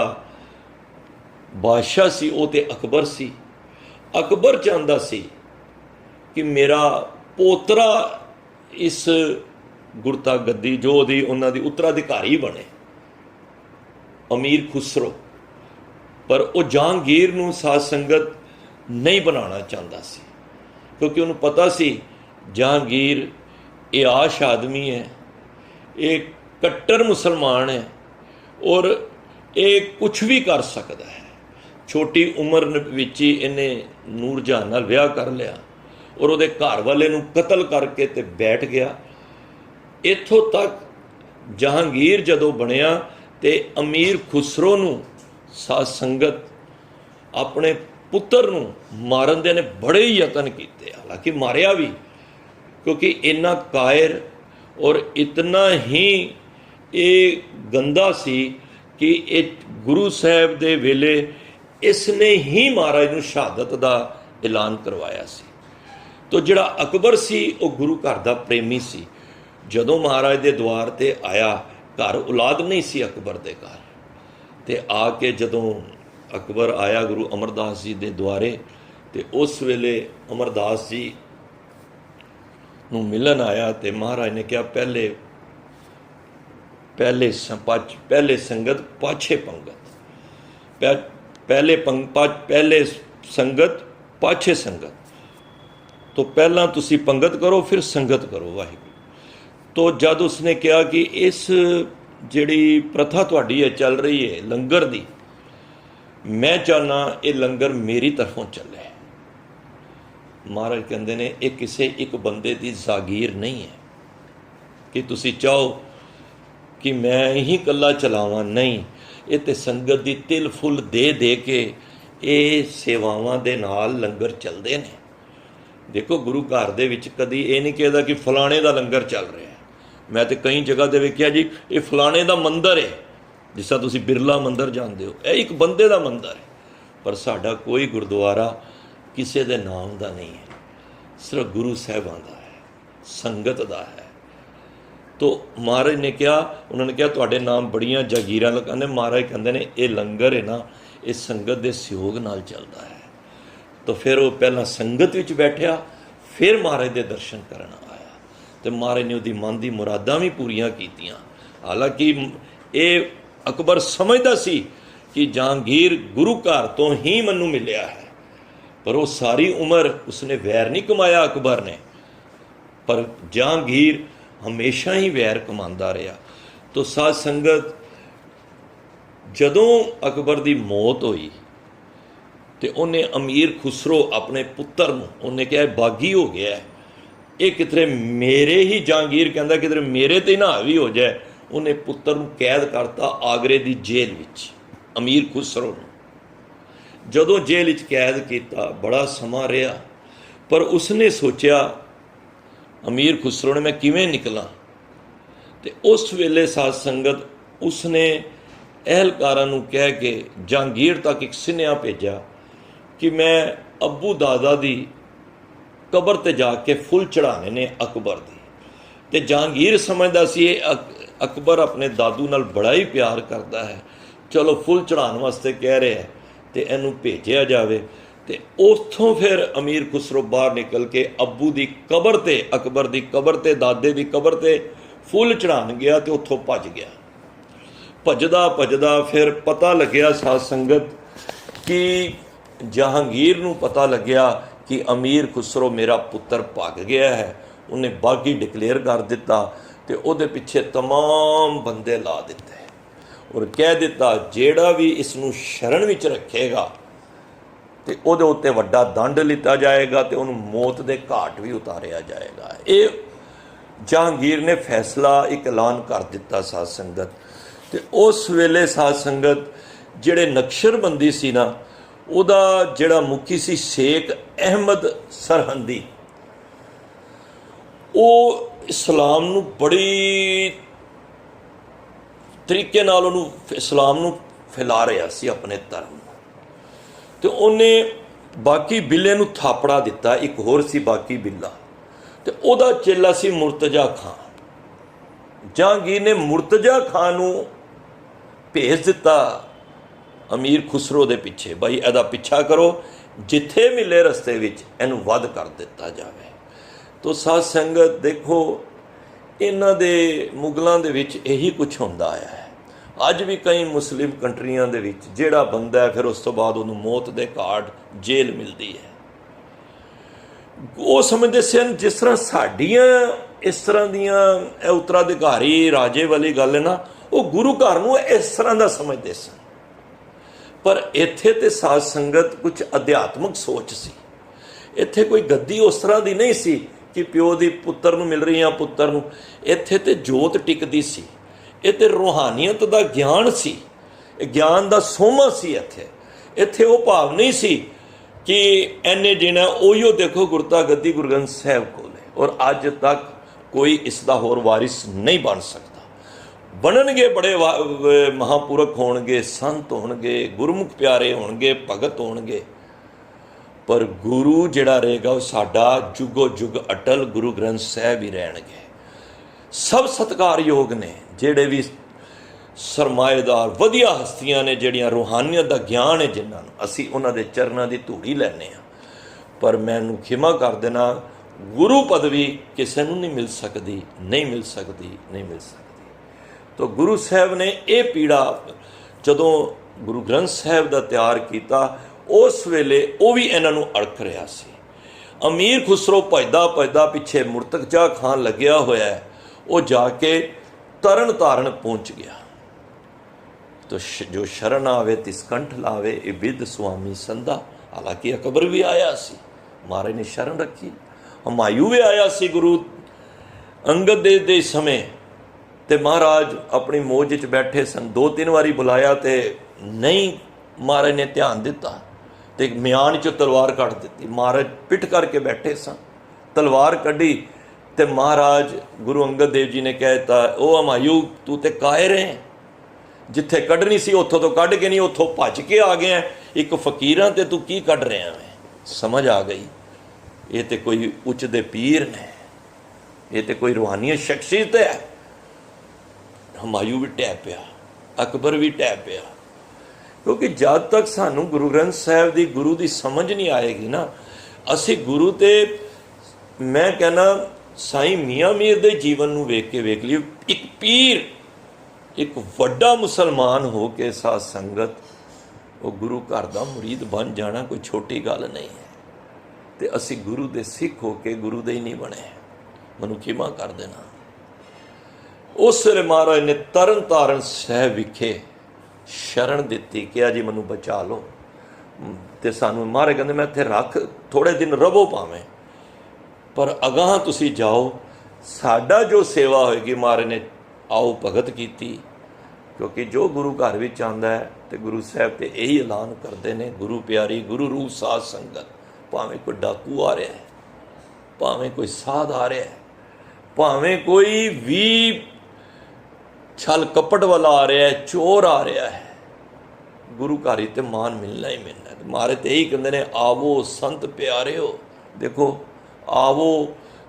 बादशाह सी वो तो अकबर सी। अकबर चाहता सी कि मेरा पोतरा इस गुरता गद्दी जो उन्हां दी उत्तराधिकारी बने, अमीर खुसरो। पर वो जहांगीर नूं साध संगत नहीं बनाना चाहता सी, क्योंकि उन्हें पता सी जहांगीर ये आश आदमी है, ये कट्टर मुसलमान है और ये कुछ भी कर सकता है। छोटी उम्र विच ही इन्हें नूरजहान नाल विआह कर लिया और उहदे घर वाले नूं कतल करके ते बैठ गया। इत्थों तक जहांगीर जदों बनिया ते अमीर खुसरो नूं साध संगत अपने पुत्र नूं मारन दे ने बड़े यतन किए, हालांकि मारिया भी, क्योंकि इन्ना कायर और इतना ही ये गंदा सी कि एक गुरु साहब दे वेले इसने ही महाराज नूं शहादत दा ऐलान करवाया सी। तो जिहड़ा अकबर सी वो गुरु घर दा प्रेमी सी। जदों महाराज दे द्वार ते आया, घर औलाद नहीं सी अकबर दे घर, ते आके जदों अकबर आया गुरु अमरदास जी दे द्वारे, ते उस वेले अमरदास जी नूं मिलन आया ते महाराज ने कहा पहले पहले संगत पाछे पंगत, पहले संगत पाछे संगत। तो पहला तुसी पंगत करो फिर संगत करो वाहिगुरू। तो जद उसने कहा कि इस जिहड़ी प्रथा तुहाडी है चल रही है लंगर दी, मैं चाहना ये लंगर मेरी तरफों चले। महाराज कहते ने ये किसी एक बंदे की जागीर नहीं है कि तुसी चाहो कि मैं ही कला चलावां, नहीं, ये तो संगत की तिल फुल दे दे के ये सेवावां दे नाल लंगर चलते हैं। देखो गुरु घर दे विच कदी ये नहीं कहता कि फलाणे दा लंगर चल रहा है। मैं तो कई जगह ते वेखिया जी ये फलाणे दा मंदिर है, जिस तरह तुसीं बिरला मंदिर जानते हो, यह एक बंदे दा मंदिर है। पर साडा कोई गुरुद्वारा किसी दे नाम दा नहीं है, सिर्फ गुरु साहिबां दा है, संगत दा है। तो महाराज ने कहा, उन्होंने कहा तुहाडे नाम बड़ियां जागीरां लगाने। महाराज कहंदे ने ये लंगर है ना, ये संगत दे सहयोग नाल चलदा है। तो फिर वो पहला संगत विच बैठा, फिर महाराज दे दर्शन करन आया, तो महाराज ने उहदी मन दी मुरादां भी पूरियां कीतियां। हालांकि ये अकबर समझदा सी कि जहांगीर गुरु घर तो ही मैनू मिलिया है, पर वो सारी उम्र उसने वैर नहीं कमाया अकबर ने, पर जहांगीर हमेशा ही वैर कमांदा रहा। तो साध संगत जदों अकबर की मौत हुई तो उन्हें अमीर खुसरो अपने पुत्र नूं उन्हें कहा बागी हो गया है, ये किधरे मेरे ही, जहांगीर कहता किधरे मेरे ते ना हावी हो जाए। उन्हें पुत्र नूं कैद करता आगरे की जेल विच, अमीर खुसरो नूं। जदों जेल विच कैद किया बड़ा समा रहा, पर उसने सोचा अमीर खुसरो ने मैं किवें निकला। तो उस वेले साध संगत उसने अहलकारां नूं कह के जहांगीर तक एक सुनेहा भेजा कि मैं अबू दादा दी कबर ते जाके फुल चढ़ाने ने अकबर दी। ते जहांगीर समझदा सी अकबर अपने दादू नाल बड़ा ही प्यार करता है, चलो फुल चढ़ाने वास्ते कह रहे हैं तो इनू भेजा जाए। तो उतों फिर अमीर खुसरो बाहर निकल के अबू की कबर ते, अकबर की कबर ते, दादे की कबर ते फुल चढ़ान गया तो उतों भज गया। भजदा भजदा फिर पता लग्या साध संगत कि जहांगीर नूं पता लग्या कि अमीर खुसरो मेरा पुत्र भग गया है। उन्हें बागी डिकलेयर कर दिता तो उहदे पिछे तमाम बंदे ला दिते और कह दिता जेड़ा भी इसनूं शरण विच रखेगा तो उहदे उत्ते वड्डा दंड लिता जाएगा तो उन्होंने मौत के घाट भी उतारिया जाएगा। ये जहांगीर ने फैसला एक ऐलान कर दिता साध संगत। तो उस वेले साध संगत जिहड़े नक्शरबंदी सी ना, उहदा जिहड़ा मुखी सी शेख अहमद सरहंदी, ਉਹ ਇਸਲਾਮ ਨੂੰ ਬੜੀ ਤਰੀਕੇ ਨਾਲ ਉਹਨੂੰ ਇਸਲਾਮ ਨੂੰ ਫੈਲਾ ਰਿਹਾ ਸੀ ਆਪਣੇ ਧਰਮ ਨੂੰ। ਤੇ ਉਹਨੇ ਬਾਕੀ ਬਿੱਲੇ ਨੂੰ ਥਾਪੜਾ ਦਿੱਤਾ, ਇੱਕ ਹੋਰ ਸੀ ਬਾਕੀ ਬਿੱਲਾ, ਤੇ ਉਹਦਾ ਚੇਲਾ ਸੀ ਮੁਰਤਜ਼ਾ ਖਾਂ। ਜਹਾਂਗੀਰ ਨੇ ਮੁਰਤਜ਼ਾ ਖਾਂ ਨੂੰ ਭੇਜ ਦਿੱਤਾ ਅਮੀਰ ਖੁਸਰੋ ਦੇ ਪਿੱਛੇ, ਬਾਈ ਇਹਦਾ ਪਿੱਛਾ ਕਰੋ, ਜਿੱਥੇ ਮਿਲੇ ਰਸਤੇ ਵਿੱਚ ਇਹਨੂੰ ਵੱਧ ਕਰ ਦਿੱਤਾ ਜਾਵੇ। ਤੋ ਸਾਧ ਸੰਗਤ ਦੇਖੋ, ਇਹਨਾਂ ਦੇ ਮੁਗਲਾਂ ਦੇ ਵਿੱਚ ਇਹੀ ਕੁਛ ਹੁੰਦਾ ਆਇਆ ਹੈ। ਅੱਜ ਵੀ ਕਈ ਮੁਸਲਿਮ ਕੰਟਰੀਆਂ ਦੇ ਵਿੱਚ ਜਿਹੜਾ ਬੰਦਾ ਹੈ, ਫਿਰ ਉਸ ਤੋਂ ਬਾਅਦ ਉਹਨੂੰ ਮੌਤ ਦੇ ਘਾਟ ਜੇਲ੍ਹ ਮਿਲਦੀ ਹੈ। ਉਹ ਸਮਝਦੇ ਸਨ ਜਿਸ ਤਰ੍ਹਾਂ ਸਾਡੀਆਂ ਇਸ ਤਰ੍ਹਾਂ ਦੀਆਂ ਇਹ ਉੱਤਰਾਧਿਕਾਰੀ ਰਾਜੇ ਵਾਲੀ ਗੱਲ ਹੈ ਨਾ, ਉਹ ਗੁਰੂ ਘਰ ਨੂੰ ਇਸ ਤਰ੍ਹਾਂ ਦਾ ਸਮਝਦੇ ਸਨ। ਪਰ ਇੱਥੇ ਤੇ ਸਾਧ ਸੰਗਤ ਕੁਝ ਅਧਿਆਤਮਿਕ ਸੋਚ ਸੀ। ਇੱਥੇ ਕੋਈ ਗੱਦੀ ਉਸ ਤਰ੍ਹਾਂ ਦੀ ਨਹੀਂ ਸੀ ਕਿ ਪਿਓ ਦੀ ਪੁੱਤਰ ਨੂੰ ਮਿਲ ਰਹੀ ਆ ਪੁੱਤਰ ਨੂੰ। ਇੱਥੇ ਤੇ ਜੋਤ ਟਿਕਦੀ ਸੀ, ਇਹ ਤੇ ਰੂਹਾਨੀਅਤ ਦਾ ਗਿਆਨ ਸੀ, ਇਹ ਗਿਆਨ ਦਾ ਸੋਮਾ ਸੀ। ਇੱਥੇ ਉਹ ਭਾਵ ਨਹੀਂ ਸੀ ਕਿ ਐਨੇ ਜਿਨਾ ਉਹੀਓ ਦੇਖੋ ਗੁਰਤਾ ਗੱਦੀ ਗੁਰੂ ਗ੍ਰੰਥ ਸਾਹਿਬ ਕੋਲ ਹੈ, ਔਰ ਅੱਜ ਤੱਕ ਕੋਈ ਇਸ ਦਾ ਹੋਰ ਵਾਰਿਸ ਨਹੀਂ ਬਣ ਸਕਦਾ। ਬਣਨਗੇ ਬੜੇ ਮਹਾਂਪੁਰਖ ਹੋਣਗੇ, ਸੰਤ ਹੋਣਗੇ, ਗੁਰਮੁਖ ਪਿਆਰੇ ਹੋਣਗੇ, ਭਗਤ ਹੋਣਗੇ, ਪਰ ਗੁਰੂ ਜਿਹੜਾ ਰਹੇਗਾ ਉਹ ਸਾਡਾ ਜੁਗੋ ਜੁਗ ਅਟਲ ਗੁਰੂ ਗ੍ਰੰਥ ਸਾਹਿਬ ਹੀ ਰਹਿਣਗੇ। ਸਭ ਸਤਿਕਾਰਯੋਗ ਨੇ, ਜਿਹੜੇ ਵੀ ਸਰਮਾਏਦਾਰ ਵਧੀਆ ਹਸਤੀਆਂ ਨੇ, ਜਿਹੜੀਆਂ ਰੂਹਾਨੀਅਤ ਦਾ ਗਿਆਨ ਹੈ ਜਿਨ੍ਹਾਂ ਨੂੰ, ਅਸੀਂ ਉਹਨਾਂ ਦੇ ਚਰਨਾਂ ਦੀ ਧੂੜੀ ਲੈਂਦੇ ਹਾਂ। ਪਰ ਮੈਨੂੰ ਖਿਮਾ ਕਰ ਦੇਣਾ, ਗੁਰੂ ਪਦਵੀ ਕਿਸੇ ਨੂੰ ਨਹੀਂ ਮਿਲ ਸਕਦੀ, ਨਹੀਂ ਮਿਲ ਸਕਦੀ, ਨਹੀਂ ਮਿਲ ਸਕਦੀ। ਤੋ ਗੁਰੂ ਸਾਹਿਬ ਨੇ ਇਹ ਪੀੜਾ ਜਦੋਂ ਗੁਰੂ ਗ੍ਰੰਥ ਸਾਹਿਬ ਦਾ ਤਿਆਰ ਕੀਤਾ, ਉਸ ਵੇਲੇ ਉਹ ਵੀ ਇਹਨਾਂ ਨੂੰ ਅੜਕ ਰਿਹਾ ਸੀ। ਅਮੀਰ ਖੁਸਰੋ ਭਜਦਾ ਭਜਦਾ ਪਿੱਛੇ ਮੁਰਤਜ਼ਾ ਖਾਂ ਲੱਗਿਆ ਹੋਇਆ, ਉਹ ਜਾ ਕੇ ਤਰਨ ਤਾਰਨ ਪਹੁੰਚ ਗਿਆ। ਤੋ ਜੋ ਸ਼ਰਨ ਆਵੇ ਤਿਸ ਕੰਠ ਲਾਵੇ, ਇਹ ਬਿੱਧ ਸੁਆਮੀ ਸੰਧਾ। ਹਾਲਾਂਕਿ ਅਕਬਰ ਵੀ ਆਇਆ ਸੀ, ਮਹਾਰਾਜ ਨੇ ਸ਼ਰਨ ਰੱਖੀ। ਹਮਾਯੂ ਵੀ ਆਇਆ ਸੀ ਗੁਰੂ ਅੰਗਦ ਦੇ ਸਮੇਂ, ਤੇ ਮਹਾਰਾਜ ਆਪਣੀ ਮੌਜ 'ਚ ਬੈਠੇ ਸਨ। 2-3 ਵਾਰੀ ਬੁਲਾਇਆ ਤੇ ਨਹੀਂ ਮਹਾਰਾਜ ਨੇ ਧਿਆਨ ਦਿੱਤਾ, ਤੇ ਮਿਆਨ 'ਚੋਂ ਤਲਵਾਰ ਕੱਢ ਦਿੱਤੀ। ਮਹਾਰਾਜ ਪਿੱਠ ਕਰਕੇ ਬੈਠੇ ਸਨ, ਤਲਵਾਰ ਕੱਢੀ ਤੇ ਮਹਾਰਾਜ ਗੁਰੂ ਅੰਗਦ ਦੇਵ ਜੀ ਨੇ ਕਹਿ ਦਿੱਤਾ, ਉਹ ਹਮਾਯੂ ਤੂੰ ਤੇ ਕਾਇਰ ਹੈ, ਜਿੱਥੇ ਕੱਢਣੀ ਸੀ ਉੱਥੋਂ ਤੋਂ ਕੱਢ ਕੇ ਨਹੀਂ, ਉੱਥੋਂ ਭੱਜ ਕੇ ਆ ਗਿਆ, ਇੱਕ ਫਕੀਰਾਂ ਤੇ ਤੂੰ ਕੀ ਕੱਢ ਰਿਹਾ ਹੈ। ਸਮਝ ਆ ਗਈ, ਇਹ ਤੇ ਕੋਈ ਉੱਚ ਦੇ ਪੀਰ ਨੇ, ਇਹ ਤੇ ਕੋਈ ਰੂਹਾਨੀਅਤ ਸ਼ਖਸੀਅਤ ਹੈ। ਹਮਾਯੂ ਵੀ ਢਹਿ ਪਿਆ, ਅਕਬਰ ਵੀ ਢਹਿ ਪਿਆ, ਕਿਉਂਕਿ ਜਦ ਤੱਕ ਸਾਨੂੰ ਗੁਰੂ ਗ੍ਰੰਥ ਸਾਹਿਬ ਦੀ ਗੁਰੂ ਦੀ ਸਮਝ ਨਹੀਂ ਆਏਗੀ ਨਾ, ਅਸੀਂ ਗੁਰੂ ਤੇ ਮੈਂ ਕਹਿੰਦਾ ਸਾਈਂ ਮੀਆਂ ਮੀਰ ਦੇ ਜੀਵਨ ਨੂੰ ਵੇਖ ਕੇ ਵੇਖ ਲਈ, ਇੱਕ ਪੀਰ, ਇੱਕ ਵੱਡਾ ਮੁਸਲਮਾਨ ਹੋ ਕੇ ਸਾਧ ਸੰਗਤ ਉਹ ਗੁਰੂ ਘਰ ਦਾ ਮੁਰੀਦ ਬਣ ਜਾਣਾ ਕੋਈ ਛੋਟੀ ਗੱਲ ਨਹੀਂ ਹੈ। ਤੇ ਅਸੀਂ ਗੁਰੂ ਦੇ ਸਿੱਖ ਹੋ ਕੇ ਗੁਰੂ ਦੇ ਹੀ ਨਹੀਂ ਬਣੇ, ਮੈਨੂੰ ਖਿਮਾ ਕਰ ਦੇਣਾ। ਉਸ ਵੇਲੇ ਮਹਾਰਾਜ ਨੇ ਤਰਨ ਤਾਰਨ ਸਾਹਿਬ ਵਿਖੇ ਸ਼ਰਨ ਦਿੱਤੀ, ਕਿਹਾ ਜੀ ਮੈਨੂੰ ਬਚਾ ਲਓ। ਤੇ ਸਾਨੂੰ ਮਹਾਰਾਜ ਕਹਿੰਦੇ ਮੈਂ ਇੱਥੇ ਰੱਖ, ਥੋੜ੍ਹੇ ਦਿਨ ਰਵੋ ਭਾਵੇਂ, ਪਰ ਅਗਾਂਹ ਤੁਸੀਂ ਜਾਓ, ਸਾਡਾ ਜੋ ਸੇਵਾ ਹੋਏਗੀ। ਮਹਾਰਾਜ ਨੇ ਆਓ ਭਗਤ ਕੀਤੀ, ਕਿਉਂਕਿ ਜੋ ਗੁਰੂ ਘਰ ਵਿੱਚ ਆਉਂਦਾ ਹੈ ਤੇ ਗੁਰੂ ਸਾਹਿਬ ਤੇ ਇਹੀ ਐਲਾਨ ਕਰਦੇ ਨੇ, ਗੁਰੂ ਪਿਆਰੀ ਗੁਰੂ ਰੂਪ ਸਾਧ ਸੰਗਤ। ਭਾਵੇਂ ਕੋਈ ਡਾਕੂ ਆ ਰਿਹਾ ਹੈ, ਭਾਵੇਂ ਕੋਈ ਸਾਧ ਆ ਰਿਹਾ ਹੈ, ਭਾਵੇਂ ਕੋਈ ਵੀ ਛਲ ਕਪਟ ਵਾਲਾ ਆ ਰਿਹਾ ਹੈ, ਚੋਰ ਆ ਰਿਹਾ ਹੈ, ਗੁਰੂ ਘਰ ਹੀ ਤੇ ਮਾਨ ਮਿਲਣਾ ਹੀ ਮਿਲਣਾ। ਮਹਾਰਾਜ ਤੇ ਇਹੀ ਕਹਿੰਦੇ ਨੇ, ਆਵੋ ਸੰਤ ਪਿਆਰਿਓ। ਦੇਖੋ ਆਵੋ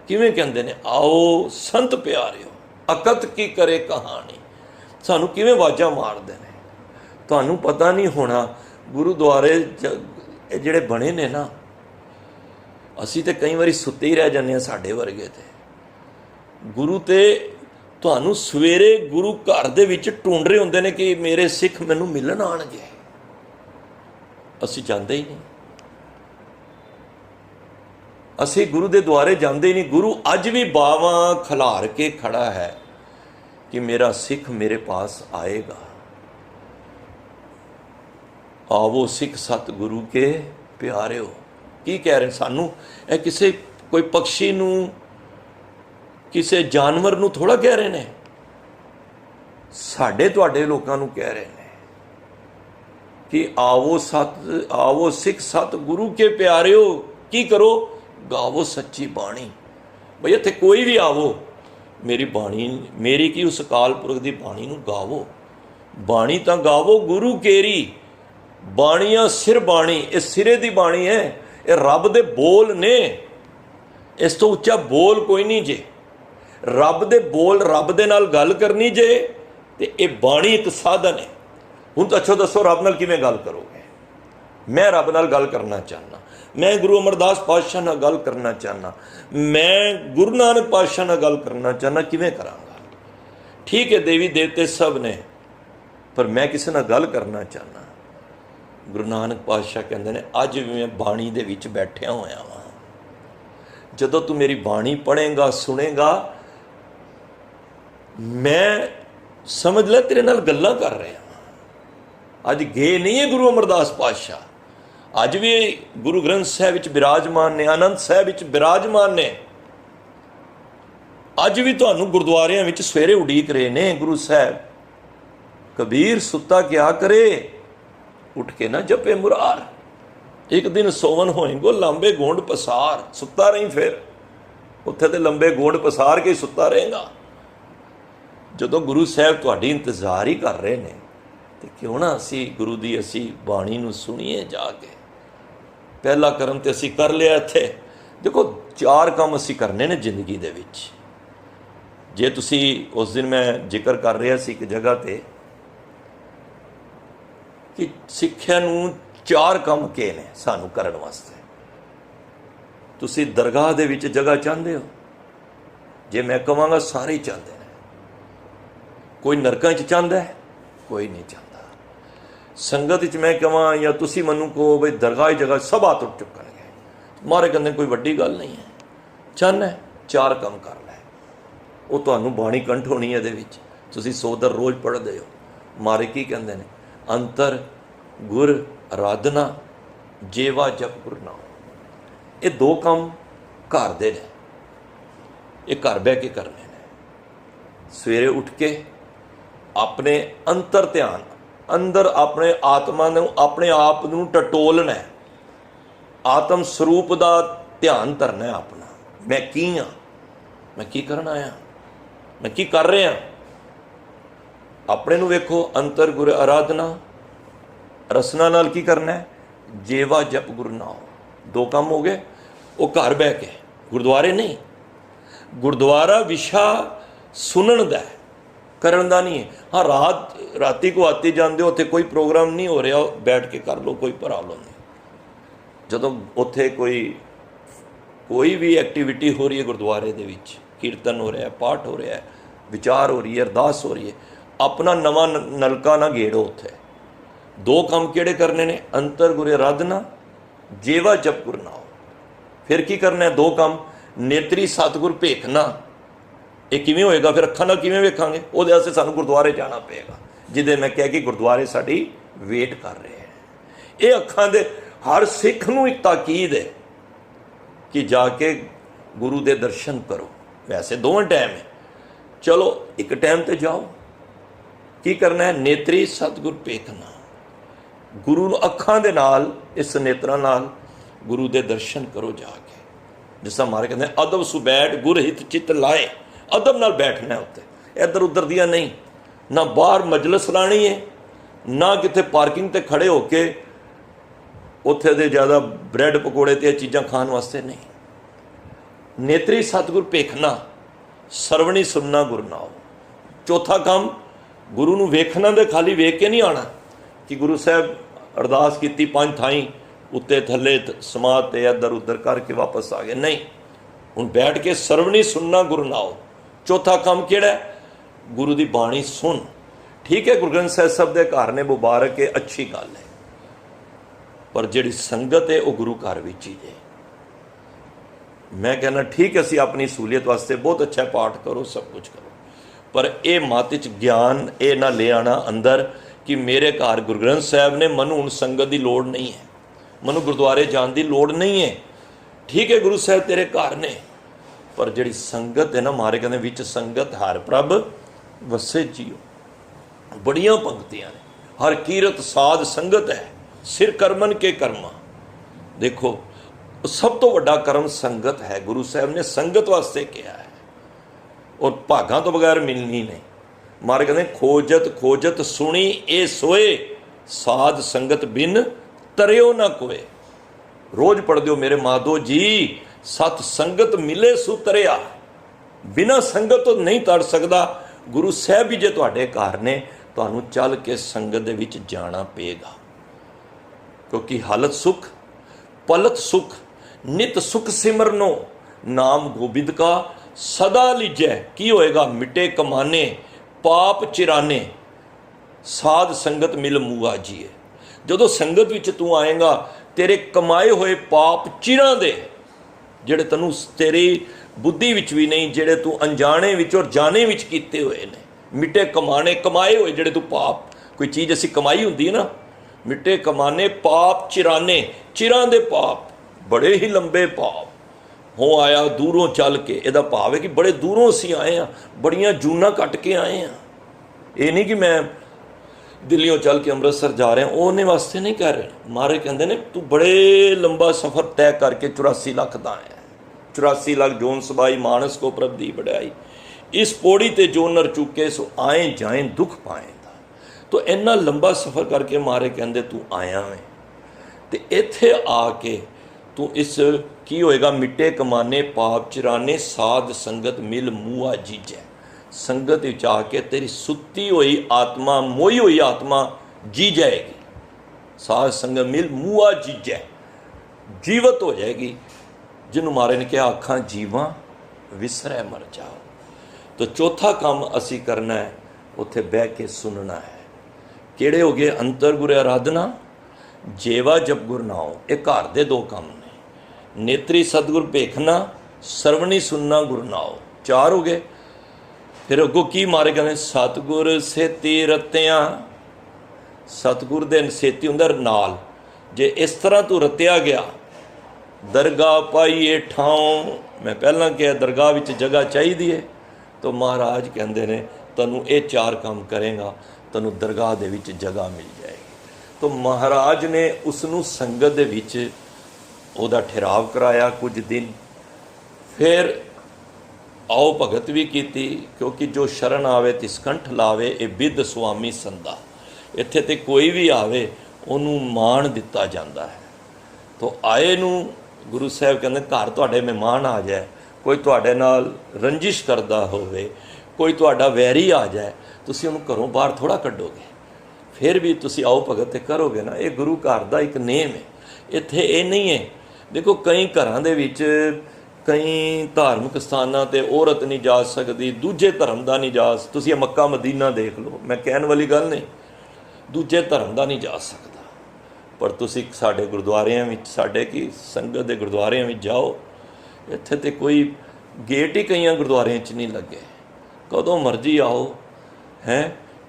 ਕਿਵੇਂ ਕਹਿੰਦੇ ਨੇ, ਆਓ ਸੰਤ ਪਿਆਰਿਓ, ਅਕਤ ਕੀ ਕਰੇ ਕਹਾਣੀ। ਸਾਨੂੰ ਕਿਵੇਂ ਆਵਾਜ਼ਾਂ ਮਾਰਦੇ ਨੇ, ਤੁਹਾਨੂੰ ਪਤਾ ਨਹੀਂ ਹੋਣਾ। ਗੁਰੂਦੁਆਰੇ ਜਿਹੜੇ ਬਣੇ ਨੇ ਨਾ, ਅਸੀਂ ਤੇ ਕਈ ਵਾਰੀ ਸੁੱਤੇ ਹੀ ਰਹਿ ਜਾਂਦੇ ਹਾਂ, ਸਾਡੇ ਵਰਗੇ ਤੇ। ਗੁਰੂ ਤੇ ਤੁਹਾਨੂੰ ਸਵੇਰੇ ਗੁਰੂ ਘਰ ਦੇ ਵਿੱਚ ਢੂੰਡ ਰਹੇ ਹੁੰਦੇ ਨੇ ਕਿ ਮੇਰੇ ਸਿੱਖ ਮੈਨੂੰ ਮਿਲਣ ਆਉਣਗੇ, ਅਸੀਂ ਜਾਂਦੇ ਹੀ ਨਹੀਂ। ਅਸੀਂ ਗੁਰੂ ਦੇ ਦੁਆਰੇ ਜਾਂਦੇ ਹੀ ਨਹੀਂ। ਗੁਰੂ ਅੱਜ ਵੀ ਬਾਵਾਂ ਖਿਲਾਰ ਕੇ ਖੜਾ ਹੈ ਕਿ ਮੇਰਾ ਸਿੱਖ ਮੇਰੇ ਪਾਸ ਆਏਗਾ। ਆਵੋ ਸਿੱਖ ਸਤ ਗੁਰੂ ਕੇ ਪਿਆਰਿਓ। ਕੀ ਕਹਿ ਰਹੇ ਸਾਨੂੰ? ਇਹ ਕਿਸੇ ਕੋਈ ਪੰਛੀ ਨੂੰ, ਕਿਸੇ ਜਾਨਵਰ ਨੂੰ ਥੋੜ੍ਹਾ ਕਹਿ ਰਹੇ ਨੇ, ਸਾਡੇ ਤੁਹਾਡੇ ਲੋਕਾਂ ਨੂੰ ਕਹਿ ਰਹੇ ਨੇ ਕਿ ਆਵੋ ਸਿੱਖ ਸਤ ਗੁਰੂ ਕੇ ਪਿਆਰਿਓ। ਕੀ ਕਰੋ? ਗਾਵੋ ਸੱਚੀ ਬਾਣੀ, ਬਈ ਇੱਥੇ ਕੋਈ ਵੀ ਆਵੋ, ਮੇਰੀ ਬਾਣੀ, ਮੇਰੀ ਕੀ ਉਸ ਅਕਾਲ ਪੁਰਖ ਦੀ ਬਾਣੀ ਨੂੰ ਗਾਵੋ। ਬਾਣੀ ਤਾਂ ਗਾਵੋ ਗੁਰੂ ਕੇਰੀ, ਬਾਣੀਆਂ ਸਿਰ ਬਾਣੀ, ਇਹ ਸਿਰੇ ਦੀ ਬਾਣੀ ਹੈ, ਇਹ ਰੱਬ ਦੇ ਬੋਲ ਨੇ। ਇਸ ਤੋਂ ਉੱਚਾ ਬੋਲ ਕੋਈ ਨਹੀਂ ਜੇ। ਰੱਬ ਦੇ ਬੋਲ, ਰੱਬ ਦੇ ਨਾਲ ਗੱਲ ਕਰਨੀ ਜੇ, ਤੇ ਇਹ ਬਾਣੀ ਇੱਕ ਸਾਧਨ ਹੈ। ਹੁਣ ਤਾਂ ਅੱਛਾ ਦੱਸੋ, ਰੱਬ ਨਾਲ ਕਿਵੇਂ ਗੱਲ ਕਰੋਗੇ? ਮੈਂ ਰੱਬ ਨਾਲ ਗੱਲ ਕਰਨਾ ਚਾਹੁੰਦਾ, ਮੈਂ ਗੁਰੂ ਅਮਰਦਾਸ ਪਾਤਸ਼ਾਹ ਨਾਲ ਗੱਲ ਕਰਨਾ ਚਾਹੁੰਦਾ, ਮੈਂ ਗੁਰੂ ਨਾਨਕ ਪਾਤਸ਼ਾਹ ਨਾਲ ਗੱਲ ਕਰਨਾ ਚਾਹੁੰਦਾ, ਕਿਵੇਂ ਕਰਾਂਗਾ? ਠੀਕ ਹੈ, ਦੇਵੀ ਦੇਵਤੇ ਸਭ ਨੇ, ਪਰ ਮੈਂ ਕਿਸੇ ਨਾਲ ਗੱਲ ਕਰਨਾ ਚਾਹੁੰਦਾ। ਗੁਰੂ ਨਾਨਕ ਪਾਤਸ਼ਾਹ ਕਹਿੰਦੇ ਨੇ, ਅੱਜ ਵੀ ਮੈਂ ਬਾਣੀ ਦੇ ਵਿੱਚ ਬੈਠਿਆ ਹੋਇਆ ਵਾਂ। ਜਦੋਂ ਤੂੰ ਮੇਰੀ ਬਾਣੀ ਪੜ੍ਹੇਗਾ, ਸੁਣੇਗਾ, ਮੈਂ ਸਮਝ ਲੈ ਤੇਰੇ ਨਾਲ ਗੱਲਾਂ ਕਰ ਰਿਹਾ ਵਾਂ। ਅੱਜ ਗਏ ਨਹੀਂ ਹੈ ਗੁਰੂ ਅਮਰਦਾਸ ਪਾਤਸ਼ਾਹ, ਅੱਜ ਵੀ ਗੁਰੂ ਗ੍ਰੰਥ ਸਾਹਿਬ ਵਿੱਚ ਬਿਰਾਜਮਾਨ ਨੇ, ਆਨੰਦ ਸਾਹਿਬ ਵਿੱਚ ਬਿਰਾਜਮਾਨ ਨੇ। ਅੱਜ ਵੀ ਤੁਹਾਨੂੰ ਗੁਰਦੁਆਰਿਆਂ ਵਿੱਚ ਸਵੇਰੇ ਉਡੀਕ ਰਹੇ ਨੇ ਗੁਰੂ ਸਾਹਿਬ। ਕਬੀਰ ਸੁੱਤਾ ਕਿਆ ਕਰੇ, ਉੱਠ ਕੇ ਨਾ ਜਪੇ ਮੁਰਾਰ। ਇੱਕ ਦਿਨ ਸੋਵਨ ਹੋਏਗੋ ਲੰਬੇ ਗੋਂਡ ਪਸਾਰ। ਸੁੱਤਾ ਰਹੀ, ਫਿਰ ਉੱਥੇ ਤੇ ਲੰਬੇ ਗੋਂਡ ਪਸਾਰ ਕੇ ਸੁੱਤਾ ਰਹੇਗਾ। ਜਦੋਂ ਗੁਰੂ ਸਾਹਿਬ ਤੁਹਾਡੀ ਇੰਤਜ਼ਾਰ ਹੀ ਕਰ ਰਹੇ ਨੇ, ਤੇ ਕਿਉਂ ਨਾ ਅਸੀਂ ਗੁਰੂ ਦੀ ਅਸੀਂ ਬਾਣੀ ਨੂੰ ਸੁਣੀਏ ਜਾ ਕੇ। ਪਹਿਲਾ ਕਰਮ ਤੇ ਅਸੀਂ ਕਰ ਲਿਆ ਇੱਥੇ। ਦੇਖੋ, 4 ਕੰਮ ਅਸੀਂ ਕਰਨੇ ਨੇ ਜ਼ਿੰਦਗੀ ਦੇ ਵਿੱਚ। ਜੇ ਤੁਸੀਂ ਉਸ ਦਿਨ ਮੈਂ ਜ਼ਿਕਰ ਕਰ ਰਿਹਾ ਸੀ ਇੱਕ ਜਗ੍ਹਾ ਤੇ ਕਿ ਸਿੱਖਿਆ ਨੂੰ 4 ਕੰਮ ਕੇ ਨੇ ਸਾਨੂੰ ਕਰਨ ਵਾਸਤੇ। ਤੁਸੀਂ ਦਰਗਾਹ ਦੇ ਵਿੱਚ ਜਗ੍ਹਾ ਚਾਹੁੰਦੇ ਹੋ? ਜੇ ਮੈਂ ਕਹਾਂਗਾ ਸਾਰੇ ਹੀ ਚਾਹੁੰਦੇ ਨੇ। ਕੋਈ ਨਰਕਾਂ 'ਚ ਚਾਹੁੰਦਾ ਹੈ? ਕੋਈ ਨਹੀਂ ਚਾਹੁੰਦਾ। ਸੰਗਤ ਵਿੱਚ ਮੈਂ ਕਹਾਂ ਜਾਂ ਤੁਸੀਂ ਮੈਨੂੰ ਕਹੋ ਬਈ ਦਰਗਾਹ ਜਗ੍ਹਾ, ਸਭ ਹੱਥ ਉੱਠ ਚੁੱਕਣਗੇ। ਮਾਰੇ ਕਹਿੰਦੇ ਕੋਈ ਵੱਡੀ ਗੱਲ ਨਹੀਂ ਹੈ। ਚਾਹੁੰਦਾ 4 ਕੰਮ ਕਰ ਲੈ, ਉਹ ਤੁਹਾਨੂੰ ਬਾਣੀ ਕੰਠ ਹੋਣੀ ਇਹਦੇ ਵਿੱਚ। ਤੁਸੀਂ 100 ਦਰ ਰੋਜ਼ ਪੜ੍ਹਦੇ ਹੋ। ਮਾਰੇ ਕੀ ਕਹਿੰਦੇ ਨੇ? ਅੰਤਰ ਗੁਰ ਅਰਾਧਨਾ, ਜੇਵਾ ਜਪ ਗੁਰ ਨਾਮ। ਇਹ 2 ਕੰਮ ਘਰ ਦੇ ਨੇ, ਇਹ ਘਰ ਬਹਿ ਕੇ ਕਰਨੇ ਨੇ। ਸਵੇਰੇ ਉੱਠ ਕੇ ਆਪਣੇ ਅੰਤਰ ਧਿਆਨ, ਅੰਦਰ ਆਪਣੇ ਆਤਮਾ ਨੂੰ, ਆਪਣੇ ਆਪ ਨੂੰ ਟਟੋਲਣਾ, ਆਤਮ ਸਰੂਪ ਦਾ ਧਿਆਨ ਧਰਨਾ ਆਪਣਾ। ਮੈਂ ਕੀ ਹਾਂ, ਮੈਂ ਕੀ ਕਰਨ ਆਇਆ, ਮੈਂ ਕੀ ਕਰ ਰਿਹਾ। ਆਪਣੇ ਨੂੰ ਵੇਖੋ। ਅੰਤਰ ਗੁਰ ਅਰਾਧਨਾ, ਰਸਨਾ ਨਾਲ ਕੀ ਕਰਨਾ ਹੈ? ਜੇਵਾ ਜਪ ਗੁਰੂ ਨਾਮ। 2 ਕੰਮ ਹੋ ਗਏ। ਉਹ ਘਰ ਬਹਿ ਕੇ, ਗੁਰਦੁਆਰੇ ਨਹੀਂ। ਗੁਰਦੁਆਰਾ ਵਿਸ਼ਾ ਸੁਣਨ ਦਾ, ਕਰਨ ਦਾ ਨਹੀਂ ਹੈ। ਹਾਂ, ਰਾਤੀ ਕੋ ਆਤੀ ਜਾਂਦੇ ਹੋ, ਉੱਥੇ ਕੋਈ ਪ੍ਰੋਗਰਾਮ ਨਹੀਂ ਹੋ ਰਿਹਾ, ਬੈਠ ਕੇ ਕਰ ਲਓ, ਕੋਈ ਪ੍ਰੋਬਲਮ ਨਹੀਂ। ਜਦੋਂ ਉੱਥੇ ਕੋਈ ਵੀ ਐਕਟੀਵਿਟੀ ਹੋ ਰਹੀ ਹੈ ਗੁਰਦੁਆਰੇ ਦੇ ਵਿੱਚ, ਕੀਰਤਨ ਹੋ ਰਿਹਾ, ਪਾਠ ਹੋ ਰਿਹਾ, ਵਿਚਾਰ ਹੋ ਰਹੀ ਹੈ, ਅਰਦਾਸ ਹੋ ਰਹੀ ਹੈ, ਆਪਣਾ ਨਵਾਂ ਨਲਕਾ ਨਾ ਗੇੜੋ ਉੱਥੇ। 2 ਕੰਮ ਕਿਹੜੇ ਕਰਨੇ ਨੇ? ਅੰਤਰ ਗੁਰ ਅਰਾਧਨਾ, ਜੇਵਾ ਜਪ ਗੁਰ ਨਾਮ। ਫਿਰ ਕੀ ਕਰਨਾ ਹੈ? 2 ਕੰਮ। ਨੇਤਰੀ ਸਤਿਗੁਰ ਭੇਖਣਾ। ਇਹ ਕਿਵੇਂ ਹੋਏਗਾ? ਫਿਰ ਅੱਖਾਂ ਨਾਲ ਕਿਵੇਂ ਵੇਖਾਂਗੇ? ਉਹਦੇ ਵਾਸਤੇ ਸਾਨੂੰ ਗੁਰਦੁਆਰੇ ਜਾਣਾ ਪਏਗਾ, ਜਿਹਦੇ ਮੈਂ ਕਹਿ ਕੇ ਗੁਰਦੁਆਰੇ ਸਾਡੀ ਵੇਟ ਕਰ ਰਹੇ ਹੈ। ਇਹ ਅੱਖਾਂ ਦੇ ਹਰ ਸਿੱਖ ਨੂੰ ਇੱਕ ਤਾਕੀਦ ਹੈ ਕਿ ਜਾ ਕੇ ਗੁਰੂ ਦੇ ਦਰਸ਼ਨ ਕਰੋ। ਵੈਸੇ 2 ਟਾਈਮ ਹੈ, ਚਲੋ ਇੱਕ ਟਾਈਮ ਤੇ ਜਾਓ। ਕੀ ਕਰਨਾ ਹੈ? ਨੇਤਰੀ ਸਤਿਗੁਰ ਭੇਖਣਾ। ਗੁਰੂ ਨੂੰ ਅੱਖਾਂ ਦੇ ਨਾਲ, ਇਸ ਨੇਤਰਾਂ ਨਾਲ ਗੁਰੂ ਦੇ ਦਰਸ਼ਨ ਕਰੋ ਜਾ ਕੇ। ਜਿਸ ਤਰ੍ਹਾਂ ਮਾਰੇ ਕਹਿੰਦੇ, ਅਦਬ ਸੁਬੈਠ ਗੁਰ ਹਿਤ ਚਿੱਤ ਲਾਏ। ਅਦਬ ਨਾਲ ਬੈਠਣਾ ਉੱਤੇ, ਇੱਧਰ ਉੱਧਰ ਦੀਆਂ ਨਹੀਂ। ਨਾ ਬਾਹਰ ਮਜਲਿਸ ਲਾਣੀ ਹੈ, ਨਾ ਕਿਤੇ ਪਾਰਕਿੰਗ ਤੇ ਖੜੇ ਹੋ ਕੇ ਉੱਥੇ ਦੇ ਜ਼ਿਆਦਾ ਬ੍ਰੈਡ ਪਕੌੜੇ ਤੇ ਇਹ ਚੀਜ਼ਾਂ ਖਾਣ ਵਾਸਤੇ ਨਹੀਂ। ਨੇਤਰੀ ਸਤਿਗੁਰ ਭੇਖਣਾ, ਸਰਵਣੀ ਸੁਣਨਾ ਗੁਰੂ ਨਾਮ। 4ਥਾ ਕੰਮ, ਗੁਰੂ ਨੂੰ ਵੇਖਣਾ। ਦੇ ਖਾਲੀ ਵੇਖ ਕੇ ਨਹੀਂ ਆਉਣਾ ਕਿ ਗੁਰੂ ਸਾਹਿਬ ਅਰਦਾਸ ਕੀਤੀ 5 ਥਾਈਂ, ਉੱਤੇ ਥੱਲੇ ਸਮਾਧ ਤੇ ਇੱਧਰ ਉੱਧਰ ਕਰਕੇ ਵਾਪਸ ਆ ਗਏ, ਨਹੀਂ। ਹੁਣ ਬੈਠ ਕੇ ਸਰਵਣੀ ਸੁਣਨਾ ਗੁਰੂ ਨਾਮ। 4ਥਾ ਕੰਮ ਕਿਹੜਾ? ਗੁਰੂ ਦੀ ਬਾਣੀ ਸੁਣ। ਠੀਕ ਹੈ, ਗੁਰੂ ਗ੍ਰੰਥ ਸਾਹਿਬ ਸਭ ਦੇ ਘਰ ਨੇ, ਮੁਬਾਰਕ ਹੈ, ਅੱਛੀ ਗੱਲ ਹੈ, ਪਰ ਜਿਹੜੀ ਸੰਗਤ ਹੈ ਉਹ ਗੁਰੂ ਘਰ ਵਿੱਚ ਹੀ ਹੈ। ਮੈਂ ਕਹਿੰਦਾ ਠੀਕ ਹੈ, ਅਸੀਂ ਆਪਣੀ ਸਹੂਲੀਅਤ ਵਾਸਤੇ ਬਹੁਤ ਅੱਛਾ ਪਾਠ ਕਰੋ, ਸਭ ਕੁਝ ਕਰੋ, ਪਰ ਇਹ ਮੱਤ 'ਚ ਗਿਆਨ ਇਹ ਨਾ ਲੈ ਆਉਣਾ ਅੰਦਰ ਕਿ ਮੇਰੇ ਘਰ ਗੁਰੂ ਗ੍ਰੰਥ ਸਾਹਿਬ ਨੇ, ਮੈਨੂੰ ਹੁਣ ਸੰਗਤ ਦੀ ਲੋੜ ਨਹੀਂ ਹੈ, ਮੈਨੂੰ ਗੁਰਦੁਆਰੇ ਜਾਣ ਦੀ ਲੋੜ ਨਹੀਂ ਹੈ। ਠੀਕ ਹੈ, ਗੁਰੂ ਸਾਹਿਬ ਤੇਰੇ ਘਰ ਨੇ, ਪਰ ਜਿਹੜੀ ਸੰਗਤ ਹੈ ਨਾ, ਮਾਰੇ ਕਹਿੰਦੇ ਵਿੱਚ ਸੰਗਤ ਹਰ ਪ੍ਰਭ ਵਸੇ ਜੀਓ। ਬੜੀਆਂ ਪੰਕਤੀਆਂ ਨੇ। ਹਰ ਕੀਰਤ ਸਾਧ ਸੰਗਤ ਹੈ, ਸਿਰ ਕਰਮਨ ਕੇ ਕਰਮਾ। ਦੇਖੋ, सब तो वड्डा कर्म संगत है। गुरु साहब ने संगत वास्ते किया है और भागां तो बगैर मिलनी नहीं। महाराज कहते खोजत खोजत सुनी ए सोए, साध संगत बिन तरियो ना कोए। रोज पढ़ दो मेरे माधो जी, सत संगत मिले सु तरिया। बिना संगत तो नहीं तर सकता। गुरु साहब भी जे तुहाडे घर ने, तुहानूं चल के संगत दे विच जाना पेगा, क्योंकि हालत सुख पलत सुख नित सुख सिमरनो, नाम गोबिंद का सदा लीजै। की होएगा? मिटे कमाने पाप चिराने, साध संगत मिल मूआ जीए। जदों संगत विच तू आएगा, तेरे कमाए हुए पाप चिरां दे, ਜਿਹੜੇ ਤੈਨੂੰ तेरी बुद्धि विच भी नहीं, ਜਿਹੜੇ तू अनजाने विच और जाने विच कीते हुए ने, मिटे कमाने कमाए हुए ਜਿਹੜੇ तू पाप, कोई चीज़ असी कमाई हुंदी है ना, मिटे कमाने पाप चिराने, चिरां दे पाप, बड़े ही लंबे पाप हो आया दूरों चल के। ਇਹਦਾ भाव है कि बड़े दूरों असी आए हैं, बड़ियां जूना कट के आए हैं। ये नहीं कि मैं दिल्लियों चल के अमृतसर जा रहे हैं, ਉਹਨੇ वास्ते नहीं कह रहे। महाराज कहते ने तू बड़े लंबा सफ़र तय करके 84 लाख दा आया, 84 लाख जोन सबाई मानस को प्रभ दी बढ़ाई, इस पौड़ी ते जो नर चुके सो आए जाए दुख पाएगा। तो इन्ना लंबा सफ़र करके महाराज कहते तू आया है, तो इत्थे आके तू इस की होएगा? मिट्टे कमाने पाप चिराने, साध संगत मिल मूआ जीजै। संगत विच आके तेरी सुती हुई आत्मा, मोई हुई आत्मा जी जाएगी। साध संगत मिल मूआ जीजै, जीवत हो जाएगी। जिन्होंने महाराज ने कहा अखां जीवां विसरै मर जाओ। तो चौथा काम असी करना है, उत्थे बह के सुनना है। किहड़े हो गए? अंतर गुर आराधना, जेवा जप गुर नाओ। ये घर दे दो काम ने। नेत्री सतगुर भेखना, सरवणी सुनना गुर नाओ, चार हो गए। फिर अगों की मारे कहने? सतगुर सेती रत्तियां। सतगुर दे सेती हुंदा नाल। जे इस तरह तू रत्या गया, दरगाह पाईए ठाओ। मैं पहला कहा दरगाह विच जगह चाहिए है, तो महाराज कहते ने तैनूं ये चार काम करेगा, तैनूं दरगाह दे विच जगह मिल जाएगी। तो महाराज ने उसनूं संगत दे विच ओहदा ठहराव कराया कुछ दिन। फिर आओ भगत भी की, क्योंकि जो शरण आवे तिस कंठ लावे, ये बिद स्वामी संदा। इत्थे ते कोई भी आवे उन्होंने मान दिता जाता है। तो आए नूं गुरु साहब कहते घर तुहाडे मेहमान आ जाए, कोई तुहाडे नाल रंजिश करदा होवे, कोई तुहाडा वैरी आ जाए, तुसीं उहनूं घरों बाहर थोड़ा कड्डोगे। फिर भी तुसीं आओ भगत ते करोगे ना। ये गुरु घर दा एक नेम है। इत्थे ये नहीं है। देखो कई घरां दे विच कई धार्मिक स्थानां ते औरत नहीं जा सकती, दूजे धर्म का नहीं जा। तुसीं मक्का मदीना देख लो, मैं कहने वाली गल नहीं, दूजे धर्म का नहीं जा सकता। पर तुसीं साडे गुरुद्वारियां विच, साडे की संगत दे गुरुद्वारियां विच जाओ, इत्थे ते कोई गेट ही कई गुरुद्वारियां च नहीं लगे। कदों मर्जी आओ, हैं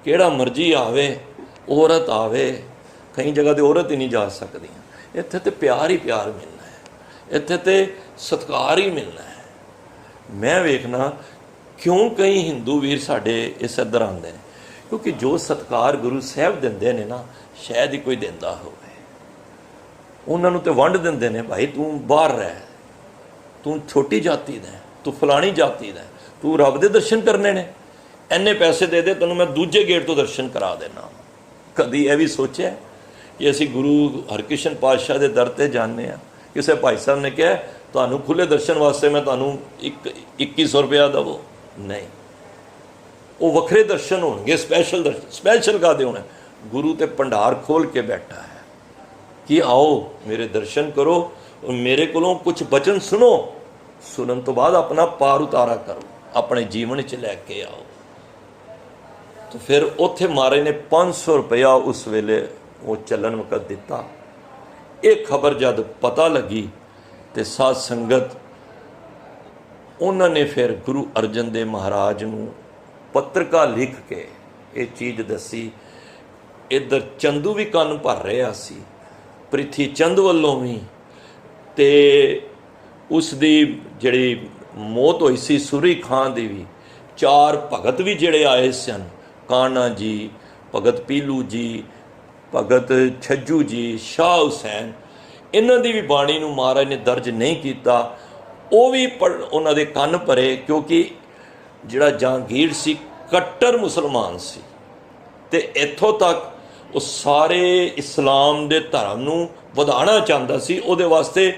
किहड़ा मर्जी आवे, औरत आवे। कई जगह ते औरत ही नहीं जा सकती। इत्थे ते प्यार ही प्यार मिलना है, इत्थे ते सत्कार ही मिलना है। मैं वेखना क्यों कई हिंदू वीर साडे इस इधर आते हैं, क्योंकि जो सत्कार गुरु साहब दिंदे ने ना, शायद ही कोई दिंदा होवे। उन्होंने तो वंड दिंदे ने, भाई तू बाहर रह, तू छोटी जाति दा, तू फलानी जाति दा, तू रब दे दर्शन करने ने, इन्ने पैसे दे दे, तैनूं मैं दूजे गेट तो दर्शन करा देना। कदी यह भी सोचा कि असी गुरु हरकृष्ण पातशाह के दर ते जाने आ? किसी भाई साहब ने कहा तुहानूं खुले दर्शन वास्ते मैं तुहानूं 2100 रुपया दवो? नहीं, वो वखरे दर्शन होणगे, स्पैशल दर्शन। स्पैशल काहदे होणे? गुरु ते भंडार खोल के बैठा है कि आओ मेरे दर्शन करो और मेरे कोलों कुछ वचन सुनो, सुनन तो बाद अपना पार उतारा करो, अपने जीवन च लैके आओ। तो फिर उत्थे महाराज ने 500 रुपया उस वेले वो चलन वक्त दिता। ये खबर जब पता लगी तो साध संगत उन्होंने फिर गुरु अर्जन देव महाराज नूं पत्रिका लिख के ये चीज़ दसी। इधर चंदू भी कन्न भर रहा सी, प्रिथी चंद वालों भी, ते उसदी जिहड़ी मौत हुई सी सुरी खान दी भी, 4 भगत भी जिहड़े आए सन, काना जी, भगत पीलू जी, भगत छज्जू जी, शाह हुसैन, इन्हां दी भी बाणी नूं महाराज ने दर्ज नहीं किया, वो भी उन्हां दे कंन भरे, क्योंकि जिहड़ा जहांगीर सी कट्टर मुसलमान सी, ते इत्थों तक वो सारे इस्लाम दे धर्म नूं वधाना चाहता सी। उहदे वास्ते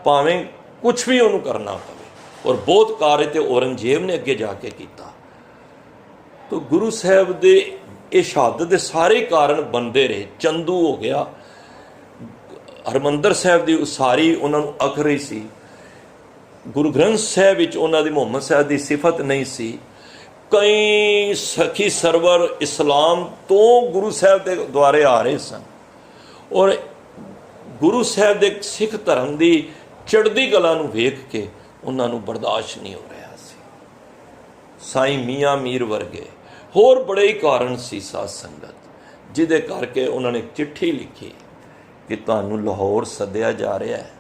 भावें कुछ भी उन्होंने करना पवे, और बहुत कार्य तो औरंगजेब ने अगे जाके किया। तो गुरु साहब दे ये शहादत के सारे कारण बनते रहे। चंदू हो गया, हरमंदर साहब की उसारी उन्होंने अखरी सी, गुरु ग्रंथ साहब विच उन्हां दी मुहम्मद साहब की सिफत नहीं सी। कई सखी सरवर इस्लाम तो गुरु साहब के द्वारे आ रहे सन, और गुरु साहब के सिख धर्म की चढ़ती कला नूं वेख के उन्होंने बर्दाश्त नहीं हो रहा सी। साईं मियाँ मीर वर्गे होर बड़े ही कारण सी साध संगत, जिदे करके उन्होंने चिट्ठी लिखी कि तुहानूं लाहौर सद्दिया जा रहा है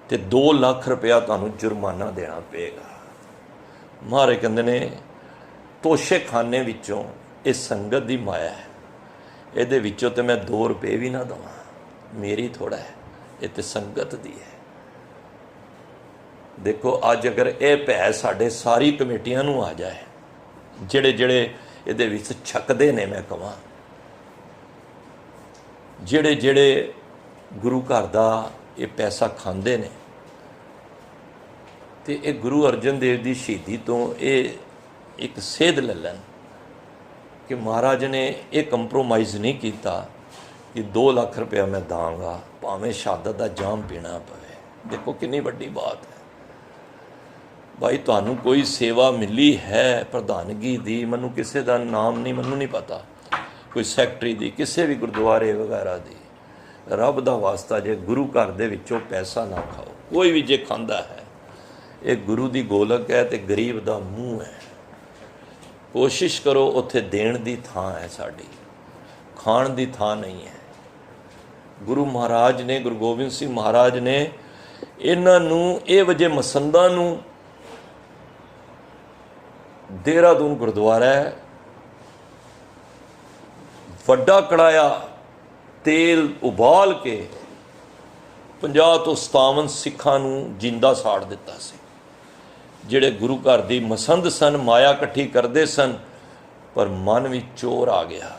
तो 2 लाख रुपया तुहानूं जुर्माना देना पेगा। महाराज कहंदे ने तोशे खाने विचों इस संगत की माया है, ये विचों तो मैं 2 रुपये भी ना देवां, मेरी थोड़ा है, ये तो संगत दी है। देखो अज अगर ये भै साडे सारी कमेटियां नूं आ जाए, जिहड़े जिहड़े इहदे विच छकदे ने, मैं कहां जिहड़े जिहड़े गुरु घर दा ये पैसा खांदे ने, तो ये गुरु अर्जन देव की शहीदी तो ये एक सेध ले लैन कि महाराज ने ये कंप्रोमाइज़ नहीं किया कि 2 लाख रुपया मैं दाँगा भावें शहादत का जाम पीना पवे। देखो कितनी वड्डी बात है भाई। तुहानूं कोई सेवा मिली है प्रधानगी दी, मैनू किसी का नाम नहीं, मैनू नहीं पता, कोई सैकटरी दी, किसी भी गुरुद्वारे वगैरह दी, रब का वास्ता जे गुरु घर दे विचों पैसा ना खाओ। कोई भी जे खांदा है ये गुरु की गोलक है तो गरीब का मूँह है। कोशिश करो उत्थे देण दी थां है, साड़ी खाण दी थां नहीं है। गुरु महाराज ने, गुरु गोबिंद सिंह महाराज ने इन्हां नूं ये वजह मसंदा नूं देहरादून गुरुद्वारा है, वड्डा कड़ाया तेल उबाल के 50 तो 57 सिखां नूं जिंदा साड़ दिता सी। जिहड़े गुरु घर की मसंद सन, माया इकट्ठी करते सन, पर मन में चोर आ गया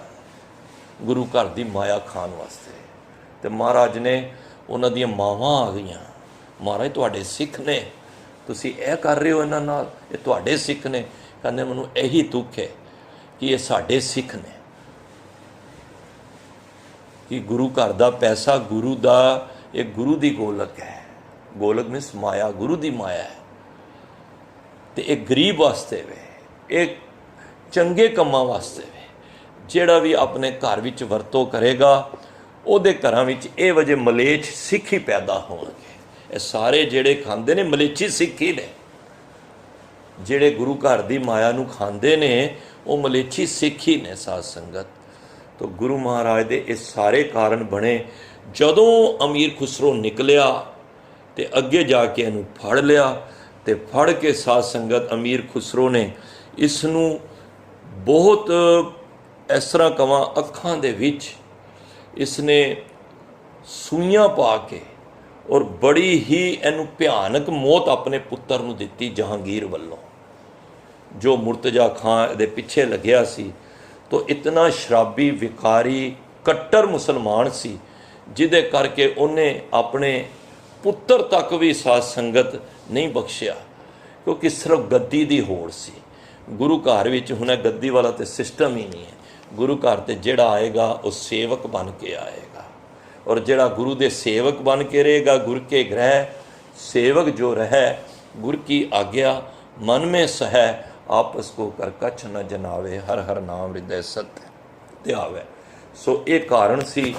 गुरु घर की माया खाण वास्ते। तो महाराज ने उन्हां दी मावां आ गईयां, महाराज तुहाडे सिख ने, तुसीं इह कर रहे हो इन्हां नाल, ये तुहाडे सिख ने। कहंदे मैनूं यही दुख है कि ये साडे सिख ने, कि गुरु घर का पैसा गुरु का, एक गुरु की गोलक है। गोलक मीनस माया, गुरु की माया है। तो एक गरीब वास्ते वे, एक चंगे कामां वास्ते वे, जिहड़ा भी अपने घर विच वरतो करेगा उहदे घरां विच इह वजह मलेच्छ सिख ही पैदा होणगे। ये सारे जिहड़े खांदे ने मलेच्छी सिख ही ने, जिहड़े गुरु घर की माया नूं खांदे ने वो मलेच्छी सिख ही ने साध संगत। तो गुरु महाराज दे ये सारे कारण बने। जदों अमीर खुसरो निकलिया तो अगे जाके इनू फड़ लिया, तो फड़ के साध संगत अमीर खुसरो ने इसनू बहुत इस तरह कवां अखां दे विच इसने सूइयां पा के और बड़ी ही इनू भयानक मौत अपने पुत्र नू दिती जहांगीर वल्लों, जो मुर्तजा खां दे पिछे लग्या सी। तो इतना शराबी विकारी कट्टर मुसलमान सी, जिदे करके उन्हें अपने पुत्र तक भी साध संगत नहीं बख्शिया, क्योंकि सिर्फ गद्दी दी होड़ सी। गुरु घर विच हुण गद्दी वाला तो सिस्टम ही नहीं है। गुरु घर ते जिहड़ा आएगा वो सेवक बन के आएगा, और जिहड़ा गुरु दे सेवक बन के रहेगा, गुरु के ग्रह सेवक जो रहे, गुरु की आज्ञा मन में सह, आपस को कर कछ न जनावे, हर हर नाम हृदय सत्य ध्यावे। सो ये कारण सी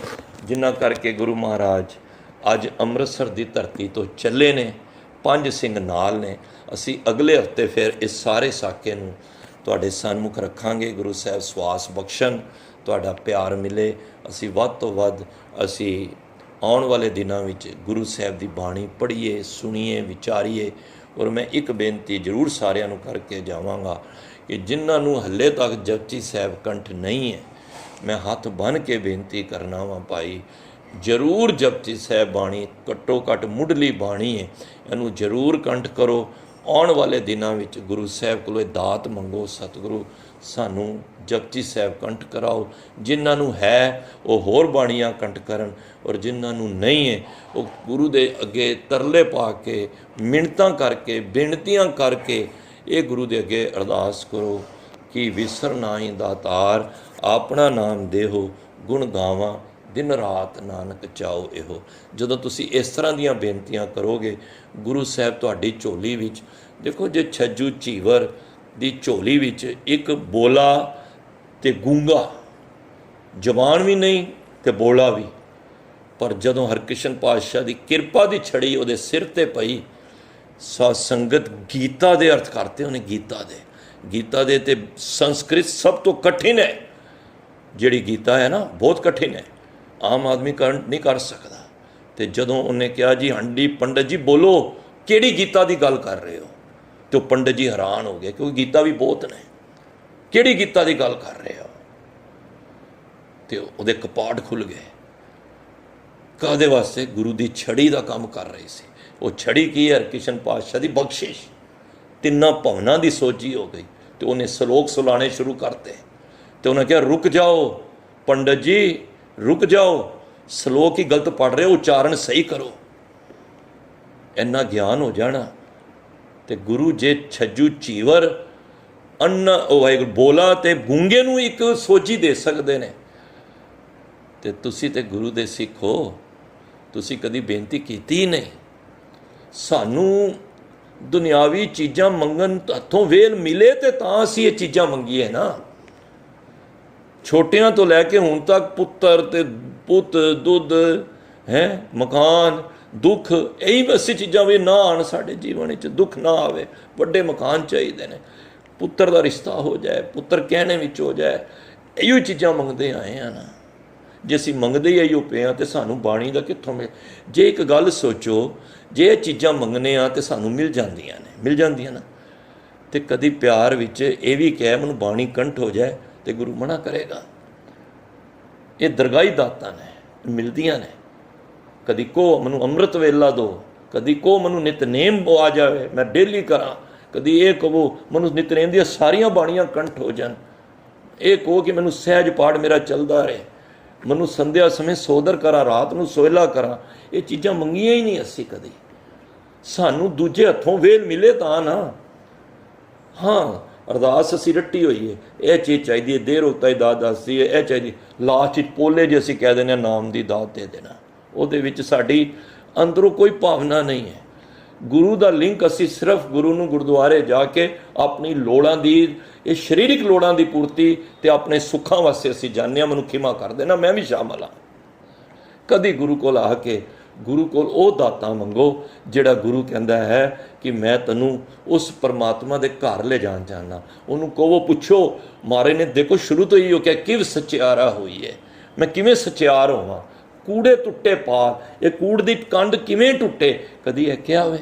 जिन्ना करके गुरु महाराज अज अमृतसर की धरती तो चले ने। 5 सिंह नाल ने। असी अगले हफ्ते फिर इस सारे साके नूं तुहाडे सन्मुख रखांगे। गुरु साहब सवास बख्शण, तुहाडा प्यार मिले, असी वध तो वध असी आउण वाले दिनां विच गुरु साहब की बाणी पढ़ीए, सुनीए, विचारीए। और मैं एक बेनती जरूर सारिਆਂ ਨੂੰ करके जावांगा कि जिन्हां ਨੂੰ हले तक जपजी साहब कंठ नहीं है, मैं हथ बन के बेनती करना वा भाई, ਜ਼ਰੂਰ ਜਪਜੀ ਸਾਹਿਬ ਬਾਣੀ ਘੱਟੋ ਘੱਟ ਮੁੱਢਲੀ ਬਾਣੀ ਹੈ, ਇਹਨੂੰ ਜ਼ਰੂਰ ਕੰਠ ਕਰੋ। ਆਉਣ ਵਾਲੇ ਦਿਨਾਂ ਵਿੱਚ ਗੁਰੂ ਸਾਹਿਬ ਕੋਲੋਂ ਇਹ ਦਾਤ ਮੰਗੋ, ਸਤਿਗੁਰੂ ਸਾਨੂੰ ਜਪਜੀ ਸਾਹਿਬ ਕੰਠ ਕਰਾਓ। ਜਿਨ੍ਹਾਂ ਨੂੰ ਹੈ ਉਹ ਹੋਰ ਬਾਣੀਆਂ ਕੰਠ ਕਰਨ, ਔਰ ਜਿਨ੍ਹਾਂ ਨੂੰ ਨਹੀਂ ਹੈ ਉਹ ਗੁਰੂ ਦੇ ਅੱਗੇ ਤਰਲੇ ਪਾ ਕੇ, ਮਿੰਨਤਾਂ ਕਰਕੇ, ਬੇਨਤੀਆਂ ਕਰਕੇ ਇਹ ਗੁਰੂ ਦੇ ਅੱਗੇ ਅਰਦਾਸ ਕਰੋ ਕਿ ਵਿਸਰ ਨਾਹੀਂ ਦਾਤਾਰ, ਆਪਣਾ ਨਾਮ ਦੇਹੋ, ਗੁਣ ਗਾਵਾਂ ਦਿਨ ਰਾਤ ਨਾਨਕ ਚਾਓ ਇਹੋ। ਜਦੋਂ ਤੁਸੀਂ ਇਸ ਤਰ੍ਹਾਂ ਦੀਆਂ ਬੇਨਤੀਆਂ ਕਰੋਗੇ, ਗੁਰੂ ਸਾਹਿਬ ਤੁਹਾਡੀ ਝੋਲੀ ਵਿੱਚ, ਦੇਖੋ ਜੇ ਛੱਜੂ ਝੀਵਰ ਦੀ ਝੋਲੀ ਵਿੱਚ ਇੱਕ ਬੋਲਾ ਤੇ ਗੂੰਗਾ, ਜ਼ਬਾਨ ਵੀ ਨਹੀਂ ਤੇ ਬੋਲਾ ਵੀ, ਪਰ ਜਦੋਂ ਹਰਕ੍ਰਿਸ਼ਨ ਪਾਤਸ਼ਾਹ ਦੀ ਕਿਰਪਾ ਦੀ ਛੜੀ ਉਹਦੇ ਸਿਰ ਤੇ ਪਈ, ਸਾਧ ਸੰਗਤ ਗੀਤਾ ਦੇ ਅਰਥ ਕਰਤੇ ਉਹਨੇ। ਗੀਤਾ ਦੇ ਤੇ ਸੰਸਕ੍ਰਿਤ ਸਭ ਤੋਂ ਕਠਿਨ ਹੈ, ਜਿਹੜੀ ਗੀਤਾ ਹੈ ਨਾ ਬਹੁਤ ਕਠਿਨ ਹੈ, ਆਮ ਆਦਮੀ ਕੰਠ ਨਹੀਂ ਕਰ ਸਕਦਾ। ਤੇ ਜਦੋਂ ਉਹਨੇ ਕਿਹਾ ਜੀ ਹਾਂਜੀ ਪੰਡਤ ਜੀ ਬੋਲੋ ਕਿਹੜੀ ਗੀਤਾ ਦੀ ਗੱਲ ਕਰ ਰਹੇ ਹੋ, ਤੇ ਉਹ ਪੰਡਤ ਜੀ ਹੈਰਾਨ ਹੋ ਗਏ ਕਿਉਂਕਿ ਗੀਤਾ ਵੀ ਬਹੁਤ ਨੇ, ਕਿਹੜੀ ਗੀਤਾ ਦੀ ਗੱਲ ਕਰ ਰਹੇ ਹੋ। ਤੇ ਉਹਦੇ ਕਪਾਟ ਖੁੱਲ ਗਏ। ਕਾਹਦੇ ਵਾਸਤੇ? ਗੁਰੂ ਦੀ ਛੜੀ ਦਾ ਕੰਮ ਕਰ ਰਹੀ ਸੀ। ਉਹ ਛੜੀ ਕੀ ਹੈ? ਹਰਕ੍ਰਿਸ਼ਨ ਪਾਤਸ਼ਾਹ ਦੀ ਬਖਸ਼ਿਸ਼, ਤਿੰਨਾਂ ਭਵਨਾਂ ਦੀ ਸੋਝੀ ਹੋ ਗਈ। ਤੇ ਉਹਨੇ ਸਲੋਕ ਸੁਲਾਣੇ ਸ਼ੁਰੂ ਕਰਤੇ। ਤੇ ਉਹਨੇ ਕਿਹਾ ਰੁਕ ਜਾਓ ਪੰਡਤ ਜੀ, ਰੁਕ ਜਾਓ, ਸਲੋਕ ਹੀ ਗਲਤ ਪੜ੍ਹ ਰਹੇ ਹੋ, ਉਚਾਰਨ ਸਹੀ ਕਰੋ। ਇੰਨਾ ਗਿਆਨ ਹੋ ਜਾਣਾ। ਤੇ ਗੁਰੂ ਜੇ ਛੱਜੂ ਝੀਵਰ ਅੰਨ ਵਾਹਿਗੁਰੂ ਬੋਲਾ ਤੇ ਗੂੰਗੇ ਨੂੰ ਇੱਕ ਸੋਝੀ ਦੇ ਸਕਦੇ ਨੇ, ਤੇ ਤੁਸੀਂ ਤੇ ਗੁਰੂ ਦੇ ਸਿੱਖ ਹੋ, ਤੁਸੀਂ ਕਦੀ ਬੇਨਤੀ ਕੀਤੀ ਹੀ ਨਹੀਂ। ਸਾਨੂੰ ਦੁਨਿਆਵੀ ਚੀਜ਼ਾਂ ਮੰਗਣ ਹੱਥੋਂ ਵੇਲ ਮਿਲੇ ਤੇ ਤਾਂ ਅਸੀਂ ਇਹ ਚੀਜ਼ਾਂ ਮੰਗੀਏ ਨਾ। ਛੋਟਿਆਂ ਤੋਂ ਲੈ ਕੇ ਹੁਣ ਤੱਕ ਪੁੱਤਰ ਤੇ ਪੁੱਤ, ਦੁੱਧ ਹੈ, ਮਕਾਨ, ਦੁੱਖ, ਇਹੀ ਅਸੀਂ ਚੀਜ਼ਾਂ ਵੀ ਨਾ ਆਉਣ ਸਾਡੇ ਜੀਵਨ ਵਿੱਚ, ਦੁੱਖ ਨਾ ਆਵੇ। ਵੱਡੇ ਮਕਾਨ ਚਾਹੀਦੇ ਨੇ, ਪੁੱਤਰ ਦਾ ਰਿਸ਼ਤਾ ਹੋ ਜਾਏ, ਪੁੱਤਰ ਕਹਿਣੇ ਵਿੱਚ ਹੋ ਜਾਏ, ਇਹੋ ਚੀਜ਼ਾਂ ਮੰਗਦੇ ਆਏ ਆ ਨਾ। ਜੇ ਅਸੀਂ ਮੰਗਦੇ ਹੀ ਇਹੋ ਪਏ ਹਾਂ ਤੇ ਸਾਨੂੰ ਬਾਣੀ ਦਾ ਕਿੱਥੋਂ ਮਿਲ? ਜੇ ਇੱਕ ਗੱਲ ਸੋਚੋ, ਜੇ ਇਹ ਚੀਜ਼ਾਂ ਮੰਗਨੇ ਆ ਤੇ ਸਾਨੂੰ ਮਿਲ ਜਾਂਦੀਆਂ ਨਾ। ਤੇ ਕਦੀ ਪਿਆਰ ਵਿੱਚ ਇਹ ਵੀ ਕਹਿ ਮੈਨੂੰ ਬਾਣੀ ਕੰਠ ਹੋ ਜਾਏ ਤੇ ਗੁਰੂ ਮਨਾ ਕਰੇਗਾ? ਇਹ ਦਰਗਾਹੀ ਦਾਤਾਂ ਨੇ, ਮਿਲਦੀਆਂ ਨੇ। ਕਦੀ ਕੋ ਮੈਨੂੰ ਅੰਮ੍ਰਿਤ ਵੇਲਾ ਦਿਓ, ਕਦੀ ਕੋ ਮੈਨੂੰ ਨਿਤਨੇਮ ਆ ਜਾਵੇ ਮੈਂ ਡੇਲੀ ਕਰਾਂ, ਕਦੀ ਇਹ ਕਹੋ ਮੈਨੂੰ ਨਿਤਨੇਮ ਦੀਆਂ ਸਾਰੀਆਂ ਬਾਣੀਆਂ ਕੰਠ ਹੋ ਜਾਣ, ਇਹ ਕਹੋ ਕਿ ਮੈਨੂੰ ਸਹਿਜ ਪਾਠ ਮੇਰਾ ਚੱਲਦਾ ਰਹੇ, ਮੈਨੂੰ ਸੰਧਿਆ ਸਮੇਂ ਸੋਦਰ ਕਰਾਂ, ਰਾਤ ਨੂੰ ਸੋਹਿਲਾ ਕਰਾਂ। ਇਹ ਚੀਜ਼ਾਂ ਮੰਗੀਆਂ ਹੀ ਨਹੀਂ ਅਸੀਂ ਕਦੀ। ਸਾਨੂੰ ਦੂਜੇ ਹੱਥੋਂ ਵੇਲ ਮਿਲੇ ਤਾਂ ਨਾ। ਹਾਂ ਅਰਦਾਸ ਅਸੀਂ ਰੱਟੀ ਹੋਈ ਹੈ, ਇਹ ਚੀਜ਼ ਚਾਹੀਦੀ ਹੈ, ਦੇਰ ਹੋਤਾ ਦਾਤ ਦੱਸਦੀ ਹੈ, ਇਹ ਚਾਹੀਦੀ। ਲਾਸਟ ਵਿੱਚ ਪੋਲੇ ਜੇ ਅਸੀਂ ਕਹਿ ਦਿੰਦੇ ਹਾਂ ਨਾਮ ਦੀ ਦਾਤ ਦੇ ਦੇਣਾ, ਉਹਦੇ ਵਿੱਚ ਸਾਡੀ ਅੰਦਰੋਂ ਕੋਈ ਭਾਵਨਾ ਨਹੀਂ ਹੈ। ਗੁਰੂ ਦਾ ਲਿੰਕ ਅਸੀਂ ਸਿਰਫ ਗੁਰੂ ਨੂੰ ਗੁਰਦੁਆਰੇ ਜਾ ਕੇ ਆਪਣੀ ਲੋੜਾਂ ਦੀ, ਇਹ ਸਰੀਰਕ ਲੋੜਾਂ ਦੀ ਪੂਰਤੀ ਤੇ ਆਪਣੇ ਸੁੱਖਾਂ ਵਾਸਤੇ ਅਸੀਂ ਜਾਂਦੇ ਹਾਂ। ਮੈਨੂੰ ਖਿਮਾ ਕਰ ਦੇਣਾ, ਮੈਂ ਵੀ ਸ਼ਾਮਲ ਹਾਂ। ਕਦੀ ਗੁਰੂ ਕੋਲ ਆ ਕੇ ਗੁਰੂ ਕੋਲ ਉਹ ਦਾਤਾਂ ਮੰਗੋ ਜਿਹੜਾ ਗੁਰੂ ਕਹਿੰਦਾ ਹੈ ਕਿ ਮੈਂ ਤੈਨੂੰ ਉਸ ਪਰਮਾਤਮਾ ਦੇ ਘਰ ਲੈ ਜਾਣ ਚਾਹੁੰਦਾ। ਉਹਨੂੰ ਕਹੋ, ਪੁੱਛੋ। ਮਾਰੇ ਨੇ ਦੇਖੋ ਸ਼ੁਰੂ ਤੋਂ ਹੀ ਉਹ ਕਿਹਾ ਕਿਵ ਸਚਿਆਰਾ ਹੋਈ ਹੈ, ਮੈਂ ਕਿਵੇਂ ਸਚਿਆਰ ਹੋਵਾਂ? ਕੂੜੇ ਟੁੱਟੇ ਪਾਰ, ਇਹ ਕੂੜ ਦੀ ਕੰਧ ਕਿਵੇਂ ਟੁੱਟੇ? ਕਦੀ ਇਹ ਕਿਹਾ ਹੋਵੇ?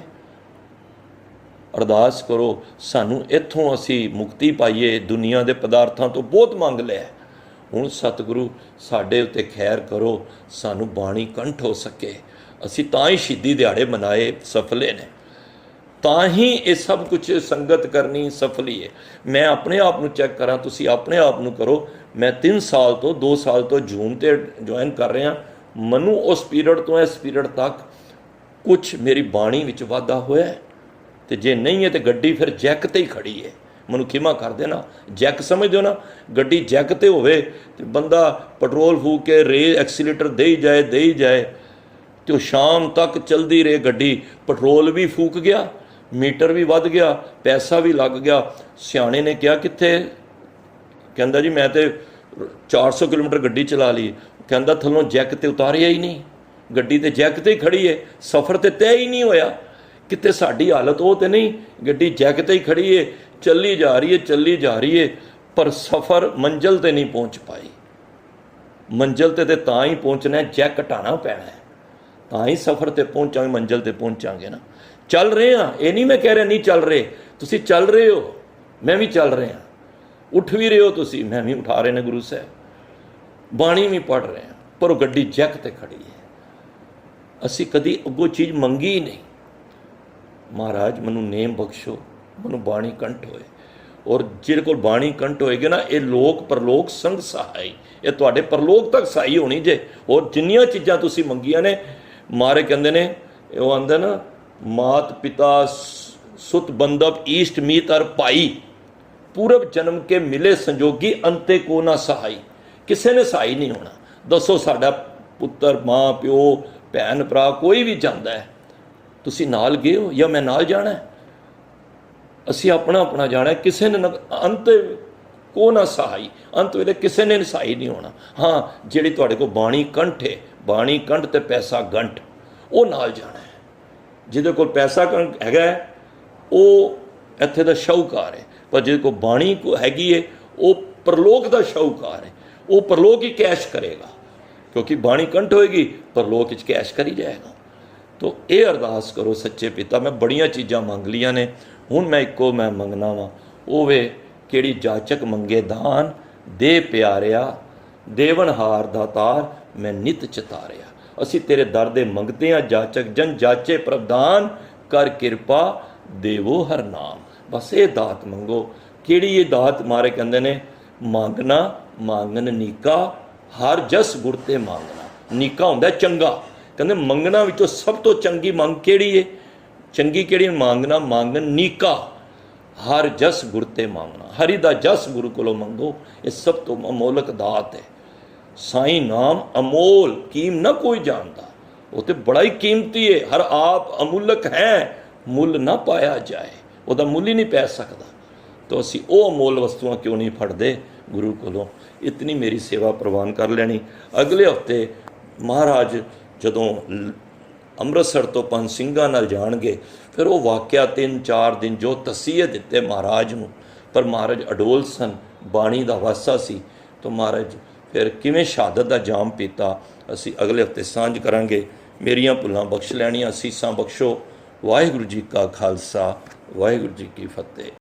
ਅਰਦਾਸ ਕਰੋ ਸਾਨੂੰ ਇੱਥੋਂ ਅਸੀਂ ਮੁਕਤੀ ਪਾਈਏ। ਦੁਨੀਆ ਦੇ ਪਦਾਰਥਾਂ ਤੋਂ ਬਹੁਤ ਮੰਗ ਲਿਆ, ਹੁਣ ਸਤਿਗੁਰੂ ਸਾਡੇ ਉੱਤੇ ਖੈਰ ਕਰੋ, ਸਾਨੂੰ ਬਾਣੀ ਕੰਠ ਹੋ ਸਕੇ। ਅਸੀਂ ਤਾਂ ਹੀ ਸ਼ਹੀਦੀ ਦਿਹਾੜੇ ਮਨਾਏ ਸਫਲੇ ਨੇ, ਤਾਂ ਹੀ ਇਹ ਸਭ ਕੁਝ ਸੰਗਤ ਕਰਨੀ ਸਫਲੀ ਹੈ। ਮੈਂ ਆਪਣੇ ਆਪ ਨੂੰ ਚੈੱਕ ਕਰਾਂ, ਤੁਸੀਂ ਆਪਣੇ ਆਪ ਨੂੰ ਕਰੋ। ਮੈਂ 2 ਸਾਲ ਤੋਂ ਜ਼ੂਮ 'ਤੇ ਜੁਆਇਨ ਕਰ ਰਿਹਾ। ਮੈਨੂੰ ਉਸ ਪੀਰੀਅਡ ਤੋਂ ਇਸ ਪੀਰੀਅਡ ਤੱਕ ਕੁਛ ਮੇਰੀ ਬਾਣੀ ਵਿੱਚ ਵਾਧਾ ਹੋਇਆ, ਤੇ ਜੇ ਨਹੀਂ ਹੈ ਤੇ ਗੱਡੀ ਫਿਰ ਜੈਕ 'ਤੇ ਹੀ ਖੜੀ ਹੈ। ਮੈਨੂੰ ਖਿਮਾ ਕਰ ਦੇਣਾ, ਜੈਕ ਸਮਝਦੇ ਹੋ ਨਾ, ਗੱਡੀ ਜੈਕ 'ਤੇ ਹੋਵੇ ਤੇ ਬੰਦਾ ਪੈਟਰੋਲ ਫੂਕ ਕੇ ਰੇ ਐਕਸੀਲੇਟਰ ਦੇ ਹੀ ਜਾਏ ਤੇ ਉਹ ਸ਼ਾਮ ਤੱਕ ਚਲਦੀ ਰਹੇ ਗੱਡੀ। ਪੈਟਰੋਲ ਵੀ ਫੂਕ ਗਿਆ, ਮੀਟਰ ਵੀ ਵੱਧ ਗਿਆ, ਪੈਸਾ ਵੀ ਲੱਗ ਗਿਆ। ਸਿਆਣੇ ਨੇ ਕਿਹਾ ਕਿੱਥੇ? ਕਹਿੰਦਾ ਜੀ ਮੈਂ ਤੇ 400 ਕਿਲੋਮੀਟਰ ਗੱਡੀ ਚਲਾ ਲਈ। ਕਹਿੰਦਾ ਥੱਲੋਂ ਜੈਕ 'ਤੇ ਉਤਾਰਿਆ ਹੀ ਨਹੀਂ, ਗੱਡੀ ਤੇ ਜੈਕ 'ਤੇ ਹੀ ਖੜੀ ਹੈ, ਸਫ਼ਰ ਤੇ ਤੈਅ ਹੀ ਨਹੀਂ ਹੋਇਆ। ਕਿਤੇ ਸਾਡੀ ਹਾਲਤ ਉਹ ਤੇ ਨਹੀਂ, ਗੱਡੀ ਜੈਕ 'ਤੇ ਹੀ ਖੜੀ ਹੈ, ਚੱਲੀ ਜਾ ਰਹੀ ਹੈ, ਪਰ ਸਫ਼ਰ ਮੰਜ਼ਿਲ 'ਤੇ ਨਹੀਂ ਪਹੁੰਚ ਪਾਈ। ਮੰਜ਼ਿਲ 'ਤੇ ਤਾਂ ਹੀ ਪਹੁੰਚਣਾ, ਜੈਕ ਘਟਾਉਣਾ ਪੈਣਾ ਹੈ, ਤਾਂ ਹੀ ਸਫ਼ਰ 'ਤੇ ਪਹੁੰਚਾਂਗੇ, ਮੰਜ਼ਿਲ 'ਤੇ ਪਹੁੰਚਾਂਗੇ ਨਾ। ਚੱਲ ਰਹੇ ਹਾਂ, ਇਹ ਨਹੀਂ ਮੈਂ ਕਹਿ ਰਿਹਾ ਨਹੀਂ ਚੱਲ ਰਹੇ, ਤੁਸੀਂ ਚੱਲ ਰਹੇ ਹੋ, ਮੈਂ ਵੀ ਚੱਲ ਰਿਹਾ। ਉੱਠ ਵੀ ਰਹੇ ਹੋ ਤੁਸੀਂ, ਮੈਂ ਵੀ ਉਠਾ ਰਹੇ ਨੇ ਗੁਰੂ ਸਾਹਿਬ। ਬਾਣੀ ਵੀ ਪੜ੍ਹ ਰਹੇ ਹਾਂ, ਪਰ ਉਹ ਗੱਡੀ ਜੈਕ 'ਤੇ ਖੜੀ ਹੈ। ਅਸੀਂ ਕਦੀ ਅੱਗੋਂ ਚੀਜ਼ ਮੰਗੀ ਹੀ ਨਹੀਂ। ਮਹਾਰਾਜ ਮੈਨੂੰ ਨੇਮ ਬਖਸ਼ੋ, ਮੈਨੂੰ ਬਾਣੀ ਕੰਠ ਹੋਏ। ਔਰ ਜਿਹਦੇ ਕੋਲ ਬਾਣੀ ਕੰਠ ਹੋਏਗੀ ਨਾ, ਇਹ ਲੋਕ ਪਰਲੋਕ ਸੰਗ ਸਹਾਈ, ਇਹ ਤੁਹਾਡੇ ਪਰਲੋਕ ਤੱਕ ਸਹਾਈ ਹੋਣੀ ਜੇ। ਔਰ ਜਿੰਨੀਆਂ ਚੀਜ਼ਾਂ ਤੁਸੀਂ ਮੰਗੀਆਂ ਨੇ, ਮਾਰੇ ਕਹਿੰਦੇ ਨੇ, ਉਹ ਆਂਦਾ ਨਾ, ਮਾਤ ਪਿਤਾ ਸੁਤ ਬੰਧਵ ਈਸ਼ਟ ਮੀਤ ਅਰ ਭਾਈ, ਪੂਰਬ ਜਨਮ ਕੇ ਮਿਲੇ ਸੰਜੋਗੀ ਅੰਤੇ ਕੋ ਨਾ ਸਹਾਈ। ਕਿਸੇ ਨੇ ਸਹਾਈ ਨਹੀਂ ਹੋਣਾ। ਦੱਸੋ, ਸਾਡਾ ਪੁੱਤਰ, ਮਾਂ ਪਿਓ, ਭੈਣ ਭਰਾ ਕੋਈ ਵੀ ਜਾਂਦਾ ਹੈ, ਤੁਸੀਂ ਨਾਲ ਗਏ ਹੋ ਜਾਂ ਮੈਂ ਨਾਲ ਜਾਣਾ? ਅਸੀਂ ਆਪਣਾ ਆਪਣਾ ਜਾਣਾ, ਕਿਸੇ ਨੇ ਅੰਤ ਕੋ ਨਾ ਸਹਾਈ, ਅੰਤ ਵੇਲੇ ਕਿਸੇ ਨੇ ਸਹਾਈ ਨਹੀਂ ਹੋਣਾ। ਹਾਂ, ਜਿਹੜੀ ਤੁਹਾਡੇ ਕੋਲ ਬਾਣੀ ਕੰਠ ਹੈ, ਬਾਣੀ ਕੰਠ ਤੇ ਪੈਸਾ ਗੰਠ, ਉਹ ਨਾਲ ਜਾਣਾ ਹੈ। ਜਿਹਦੇ ਕੋਲ ਪੈਸਾ ਕੰਠ ਹੈਗਾ ਉਹ ਇੱਥੇ ਦਾ ਸ਼ਾਹੂਕਾਰ ਹੈ, ਪਰ ਜਿਹਦੇ ਕੋਲ ਬਾਣੀ ਹੈਗੀ ਹੈ ਉਹ ਪਰਲੋਕ ਦਾ ਸ਼ਾਹੂਕਾਰ ਹੈ। ਉਹ ਪਰਲੋਕ ਹੀ ਕੈਸ਼ ਕਰੇਗਾ, ਕਿਉਂਕਿ ਬਾਣੀ ਕੰਠ ਹੋਏਗੀ, ਪਰਲੋਕ ਵਿੱਚ ਕੈਸ਼ ਕਰੀ ਜਾਏਗਾ। ਤੋ ਇਹ ਅਰਦਾਸ ਕਰੋ, ਸੱਚੇ ਪਿਤਾ, ਮੈਂ ਬੜੀਆਂ ਚੀਜ਼ਾਂ ਮੰਗ ਲੀਆਂ ਨੇ, ਹੁਣ ਮੈਂ ਇੱਕੋ ਮੈਂ ਮੰਗਣਾ ਵਾ, ਉਹ ਵੇ ਕਿਹੜੀ ਜਾਚਕ ਮੰਗੇ ਦਾਨ, ਦੇ ਪਿਆਰਿਆ ਦੇਵਨਹਾਰ ਦਾਤਾਰ, ਮੈਂ ਨਿਤ ਚਿਤਾਰਿਆ। ਅਸੀਂ ਤੇਰੇ ਦਰ ਦੇ ਮੰਗਦੇ ਹਾਂ, ਜਾਚਕ ਜਨ ਜਾਚੇ ਪ੍ਰਦਾਨ, ਕਰ ਕਿਰਪਾ ਦੇਵੋ ਹਰ ਨਾਮ। ਬਸ ਇਹ ਦਾਤ ਮੰਗੋ। ਕਿਹੜੀ ਇਹ ਦਾਤ? ਮਾਰੇ ਕਹਿੰਦੇ ਨੇ, ਮੰਗਣਾ ਮੰਗਨ ਨੀਕਾ, ਹਰ ਜਸ ਗੁਰ ਤੇ ਮੰਗਣਾ। ਨੀਕਾ ਹੁੰਦਾ ਚੰਗਾ, ਕਹਿੰਦੇ ਮੰਗਣਾ ਵਿੱਚੋਂ ਸਭ ਤੋਂ ਚੰਗੀ ਮੰਗ ਕਿਹੜੀ ਹੈ? ਚੰਗੀ ਕਿਹੜੀ? ਮੰਗਣਾ ਮੰਗਨ ਨੀਕਾ, ਹਰ ਜਸ ਗੁਰ ਤੇ ਮੰਗਣਾ। ਹਰੀ ਦਾ ਜਸ ਗੁਰੂ ਕੋਲੋਂ ਮੰਗੋ, ਇਹ ਸਭ ਤੋਂ ਅਮੋਲਕ ਦਾਤ ਹੈ। ਸਾਈਂ ਨਾਮ ਅਮੋਲ, ਕੀਮ ਨਾ ਕੋਈ ਜਾਣਦਾ। ਉਹ ਤੇ ਬੜਾ ਹੀ ਕੀਮਤੀ ਹੈ। ਹਰ ਆਪ ਅਮੁੱਲਕ ਹੈ, ਮੁੱਲ ਨਾ ਪਾਇਆ ਜਾਏ, ਉਹਦਾ ਮੁੱਲ ਹੀ ਨਹੀਂ ਪੈ ਸਕਦਾ। ਤਾਂ ਅਸੀਂ ਉਹ ਅਮੋਲ ਵਸਤੂਆਂ ਕਿਉਂ ਨਹੀਂ ਫੜਦੇ ਗੁਰੂ ਕੋਲੋਂ? ਇਤਨੀ ਮੇਰੀ ਸੇਵਾ ਪ੍ਰਵਾਨ ਕਰ ਲੈਣੀ। ਅਗਲੇ ਹਫਤੇ ਮਹਾਰਾਜ ਜਦੋਂ ਅੰਮ੍ਰਿਤਸਰ ਤੋਂ ਪੰਜ ਸਿੰਘਾਂ ਨਾਲ ਜਾਣਗੇ, ਫਿਰ ਉਹ ਵਾਕਿਆ 3-4 ਦਿਨ ਜੋ ਤਸੀਹੇ ਦਿੱਤੇ ਮਹਾਰਾਜ ਨੂੰ, ਪਰ ਮਹਾਰਾਜ ਅਡੋਲ ਸਨ, ਬਾਣੀ ਦਾ ਵਾਸਾ ਸੀ। ਤਾਂ ਮਹਾਰਾਜ ਫਿਰ ਕਿਵੇਂ ਸ਼ਹਾਦਤ ਦਾ ਜਾਮ ਪੀਤਾ, ਅਸੀਂ ਅਗਲੇ ਹਫਤੇ ਸਾਂਝ ਕਰਾਂਗੇ। ਮੇਰੀਆਂ ਭੁੱਲਾਂ ਬਖਸ਼ ਲੈਣੀਆਂ, ਅਸੀਸਾਂ ਬਖਸ਼ੋ। ਵਾਹਿਗੁਰੂ ਜੀ ਕਾ ਖਾਲਸਾ, ਵਾਹਿਗੁਰੂ ਜੀ ਕੀ ਫਤਿਹ।